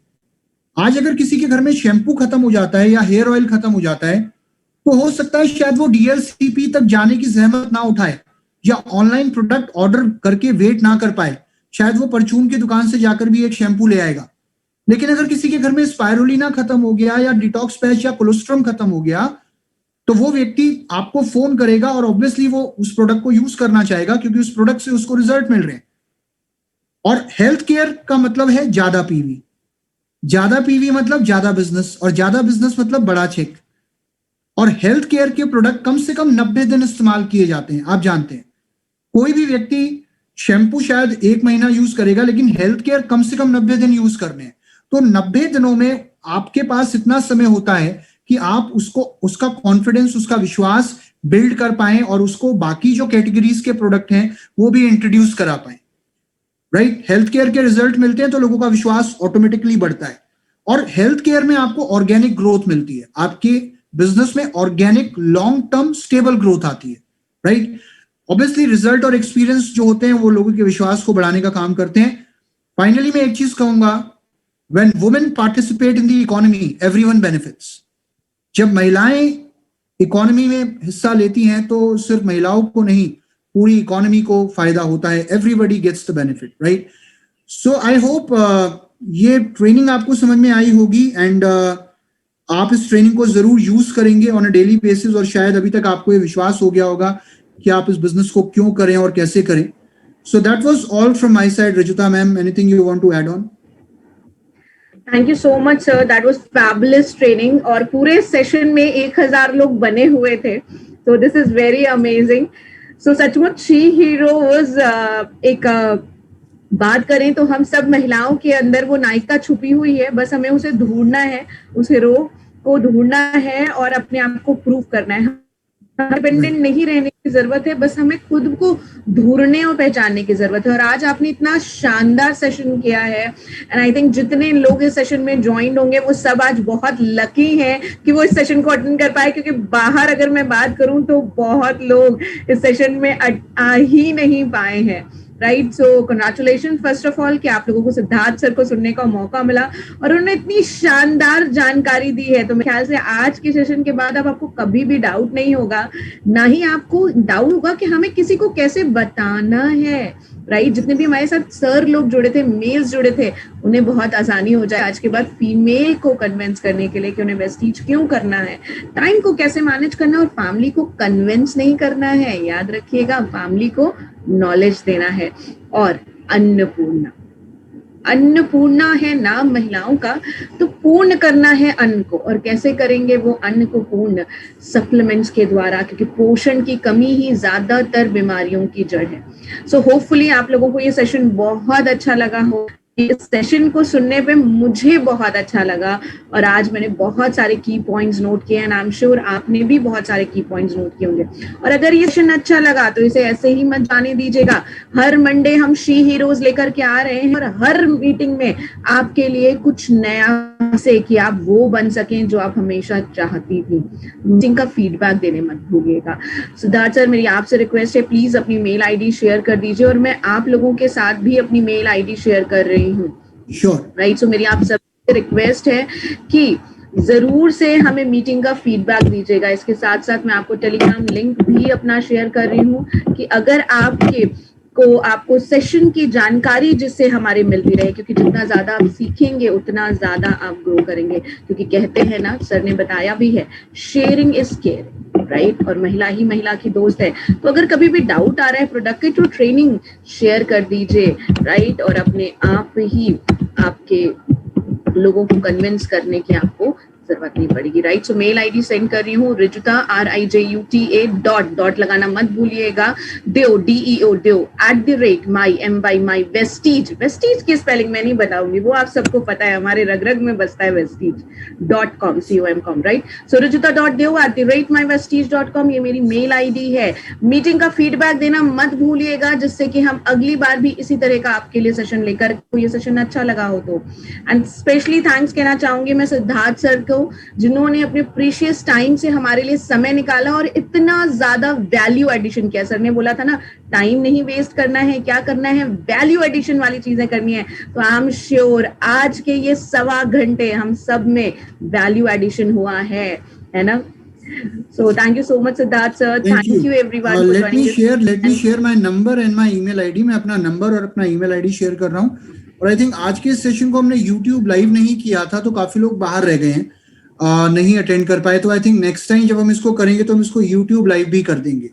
आज अगर किसी के घर में शैम्पू खत्म हो जाता है या हेयर ऑयल खत्म हो जाता है तो हो सकता है शायद वो डीएलसीपी तक जाने की जहमत ना उठाए, या ऑनलाइन प्रोडक्ट ऑर्डर करके वेट ना कर पाए, शायद वो परचून की दुकान से जाकर भी एक शैम्पू ले आएगा। लेकिन अगर किसी के घर में स्पायरुलिना खत्म हो गया, या डिटॉक्स पैच या कोलेस्ट्रम खत्म हो गया, तो वो व्यक्ति आपको फोन करेगा और ऑब्वियसली वो उस प्रोडक्ट को यूज करना चाहेगा, क्योंकि उस प्रोडक्ट से उसको रिजल्ट मिल रहे हैं। और हेल्थ केयर का मतलब है ज्यादा पीवी। ज्यादा पीवी मतलब ज्यादा बिजनेस, और ज्यादा बिजनेस मतलब बड़ा चेक। और हेल्थ केयर के प्रोडक्ट कम से कम 90 दिन इस्तेमाल किए जाते हैं। आप जानते हैं, कोई भी व्यक्ति शैम्पू शायद 1 महीना यूज करेगा, लेकिन हेल्थ केयर कम से कम 90 दिन यूज करने हैं। तो 90 दिनों में आपके पास इतना समय होता है कि आप उसको, उसका कॉन्फिडेंस, उसका विश्वास बिल्ड कर पाए, और उसको बाकी जो कैटेगरीज के प्रोडक्ट हैं वो भी इंट्रोड्यूस करा पाए, राइट? हेल्थ केयर के रिजल्ट मिलते हैं तो लोगों का विश्वास ऑटोमेटिकली बढ़ता है। और हेल्थ केयर में आपको ऑर्गेनिक ग्रोथ मिलती है, आपके बिजनेस में organic long term stable growth आती है, राइट? ऑब्वियसली रिजल्ट और एक्सपीरियंस जो होते हैं वो लोगों के विश्वास को बढ़ाने का काम करते हैं। फाइनली मैं एक चीज कहूंगा, when women participate in the economy everyone benefits. जब महिलाएं इकोनॉमी में हिस्सा लेती हैं तो सिर्फ महिलाओं को नहीं, पूरी इकोनॉमी को फायदा होता है, everybody gets the benefit, right? So I hope ये ट्रेनिंग आपको समझ में आई होगी, एंड आप इस ट्रेनिंग को जरूर यूज करेंगे ऑन अ डेली बेसिस, और शायद अभी तक आपको ये विश्वास हो गया होगा कि आप इस बिजनेस को क्यों करें और कैसे करें. So that was all from my side. Rajita ma'am, anything you want to add on? Thank you so much sir, that was fabulous training और पूरे सेशन में 1000 लोग बने हुए थे, तो दिस इज वेरी अमेजिंग. सो सचमुच शी हीरो वाज एक बात करें तो हम सब महिलाओं के अंदर वो नायिका छुपी हुई है, बस हमें उसे ढूंढना है, उस हीरो को ढूंढना है और अपने आप को प्रूव करना है. डिपेंडेंट नहीं रहने की जरूरत है, बस हमें खुद को ढूंढने और पहचानने की जरूरत है. और आज आपने इतना शानदार सेशन किया है एंड आई थिंक जितने लोग इस सेशन में ज्वाइन होंगे वो सब आज बहुत लकी हैं कि वो इस सेशन को अटेंड कर पाए, क्योंकि बाहर अगर मैं बात करूं तो बहुत लोग इस सेशन में आ ही नहीं पाए हैं. Right, so congratulation first of all कि आप लोगों को सिद्धार्थ सर को सुनने का मौका मिला और उन्होंने इतनी शानदार जानकारी दी है. तो मेरे ख्याल से आज के सेशन के बाद अब आपको कभी भी डाउट नहीं होगा, ना ही आपको डाउट होगा कि हमें किसी को कैसे बताना है. राइट, जितने भी हमारे साथ सर लोग जुड़े थे, मेल्स जुड़े थे, उन्हें बहुत आसानी हो जाए आज के बाद फीमेल को कन्विंस करने के लिए कि उन्हें वेस्टीज क्यों करना है, टाइम को कैसे मैनेज करना है और फैमिली को कन्विंस नहीं करना है. याद रखिएगा, फैमिली को नॉलेज देना है. और अन्नपूर्णा, अन्नपूर्णा है नाम महिलाओं का, तो पूर्ण करना है अन्न को. और कैसे करेंगे वो अन्न को पूर्ण? सप्लीमेंट्स के द्वारा, क्योंकि पोषण की कमी ही ज्यादातर बीमारियों की जड़ है. सो होपफुली आप लोगों को ये सेशन बहुत अच्छा लगा हो. इस सेशन को सुनने पे मुझे बहुत अच्छा लगा और आज मैंने बहुत सारे की पॉइंट्स नोट किए हैं. आई एम श्योर आपने भी बहुत सारे की पॉइंट्स नोट किए होंगे. और अगर ये सेशन अच्छा लगा तो इसे ऐसे ही मत जाने दीजिएगा. हर मंडे हम शी हीरोज लेकर के आ रहे हैं और हर मीटिंग में आपके लिए कुछ नया से कि आप वो बन सकें जो आप हमेशा चाहती थी. मीटिंग का फीडबैक देने मत भूलिएगा. सिद्धार्थ सर, मेरी आपसे रिक्वेस्ट है, प्लीज अपनी मेल आईडी शेयर कर दीजिए और मैं आप लोगों के साथ भी अपनी मेल आईडी शेयर कर रही हूँ. Sure. राइट, सो मेरी आप सबसे रिक्वेस्ट है कि जरूर से हमें मीटिंग का फीडबैक दीजिएगा. इसके साथ साथ मैं आपको टेलीग्राम लिंक भी अपना शेयर कर रही हूँ कि अगर आपको सेशन की जानकारी जिससे हमारे मिलती रहे, क्योंकि जितना ज्यादा आप सीखेंगे उतना ज्यादा आप ग्रो करेंगे. क्योंकि कहते हैं ना, सर ने बताया भी है, शेयरिंग इज केयरिंग. राइट, और महिला ही महिला की दोस्त है. तो अगर कभी भी डाउट आ रहा है, प्रोडक्टिव ट्रेनिंग शेयर कर दीजिए. राइट, और अपने आप ही आपके लोगों को कन्विंस करने की आपको जरूरत नहीं पड़ेगी. Right, so mail ID send कर रही हूँ, रिजुता RIJUTA डॉट लगाना मत भूलिएगा. Deo DEO Deo @my Vestige. Vestige की स्पेलिंग मैं नहीं बताऊंगी, वो आप सबको पता है, हमारे रग रग में बसता है vestige.com COM. राइट, सो rijuta.dev @myvestige.com ये मेरी मेल आईडी है. मीटिंग का फीडबैक देना मत भूलिएगा, जिससे कि हम अगली बार भी इसी तरह का आपके लिए सेशन लेकर, ये सेशन अच्छा लगा हो तो. एंड स्पेशली थैंक्स कहना चाहूंगी मैं सिद्धार्थ सर को, जिन्होंने अपने प्रीशियस टाइम से हमारे लिए समय निकाला और इतना ज्यादा वैल्यू एडिशन किया. सर ने बोला था ना, टाइम नहीं वेस्ट करना है, क्या करना है, वैल्यू एडिशन वाली चीजें करनी है. तो आई एम श्योर आज के ये 1.25 घंटे हम सब में वैल्यू एडिशन हुआ है ना. So thank you so much Siddharth sir. Thank you everyone for joining this. Let me share my number and my email ID. मैं अपना नंबर और अपना ईमेल आईडी शेयर कर रहा हूँ. और आई थिंक आज के इस सेशन को हमने YouTube लाइव नहीं किया था, तो काफी लोग बाहर रह गए हैं, नहीं अटेंड कर पाए. तो आई थिंक नेक्स्ट टाइम जब हम इसको करेंगे तो हम इसको YouTube लाइव भी कर देंगे.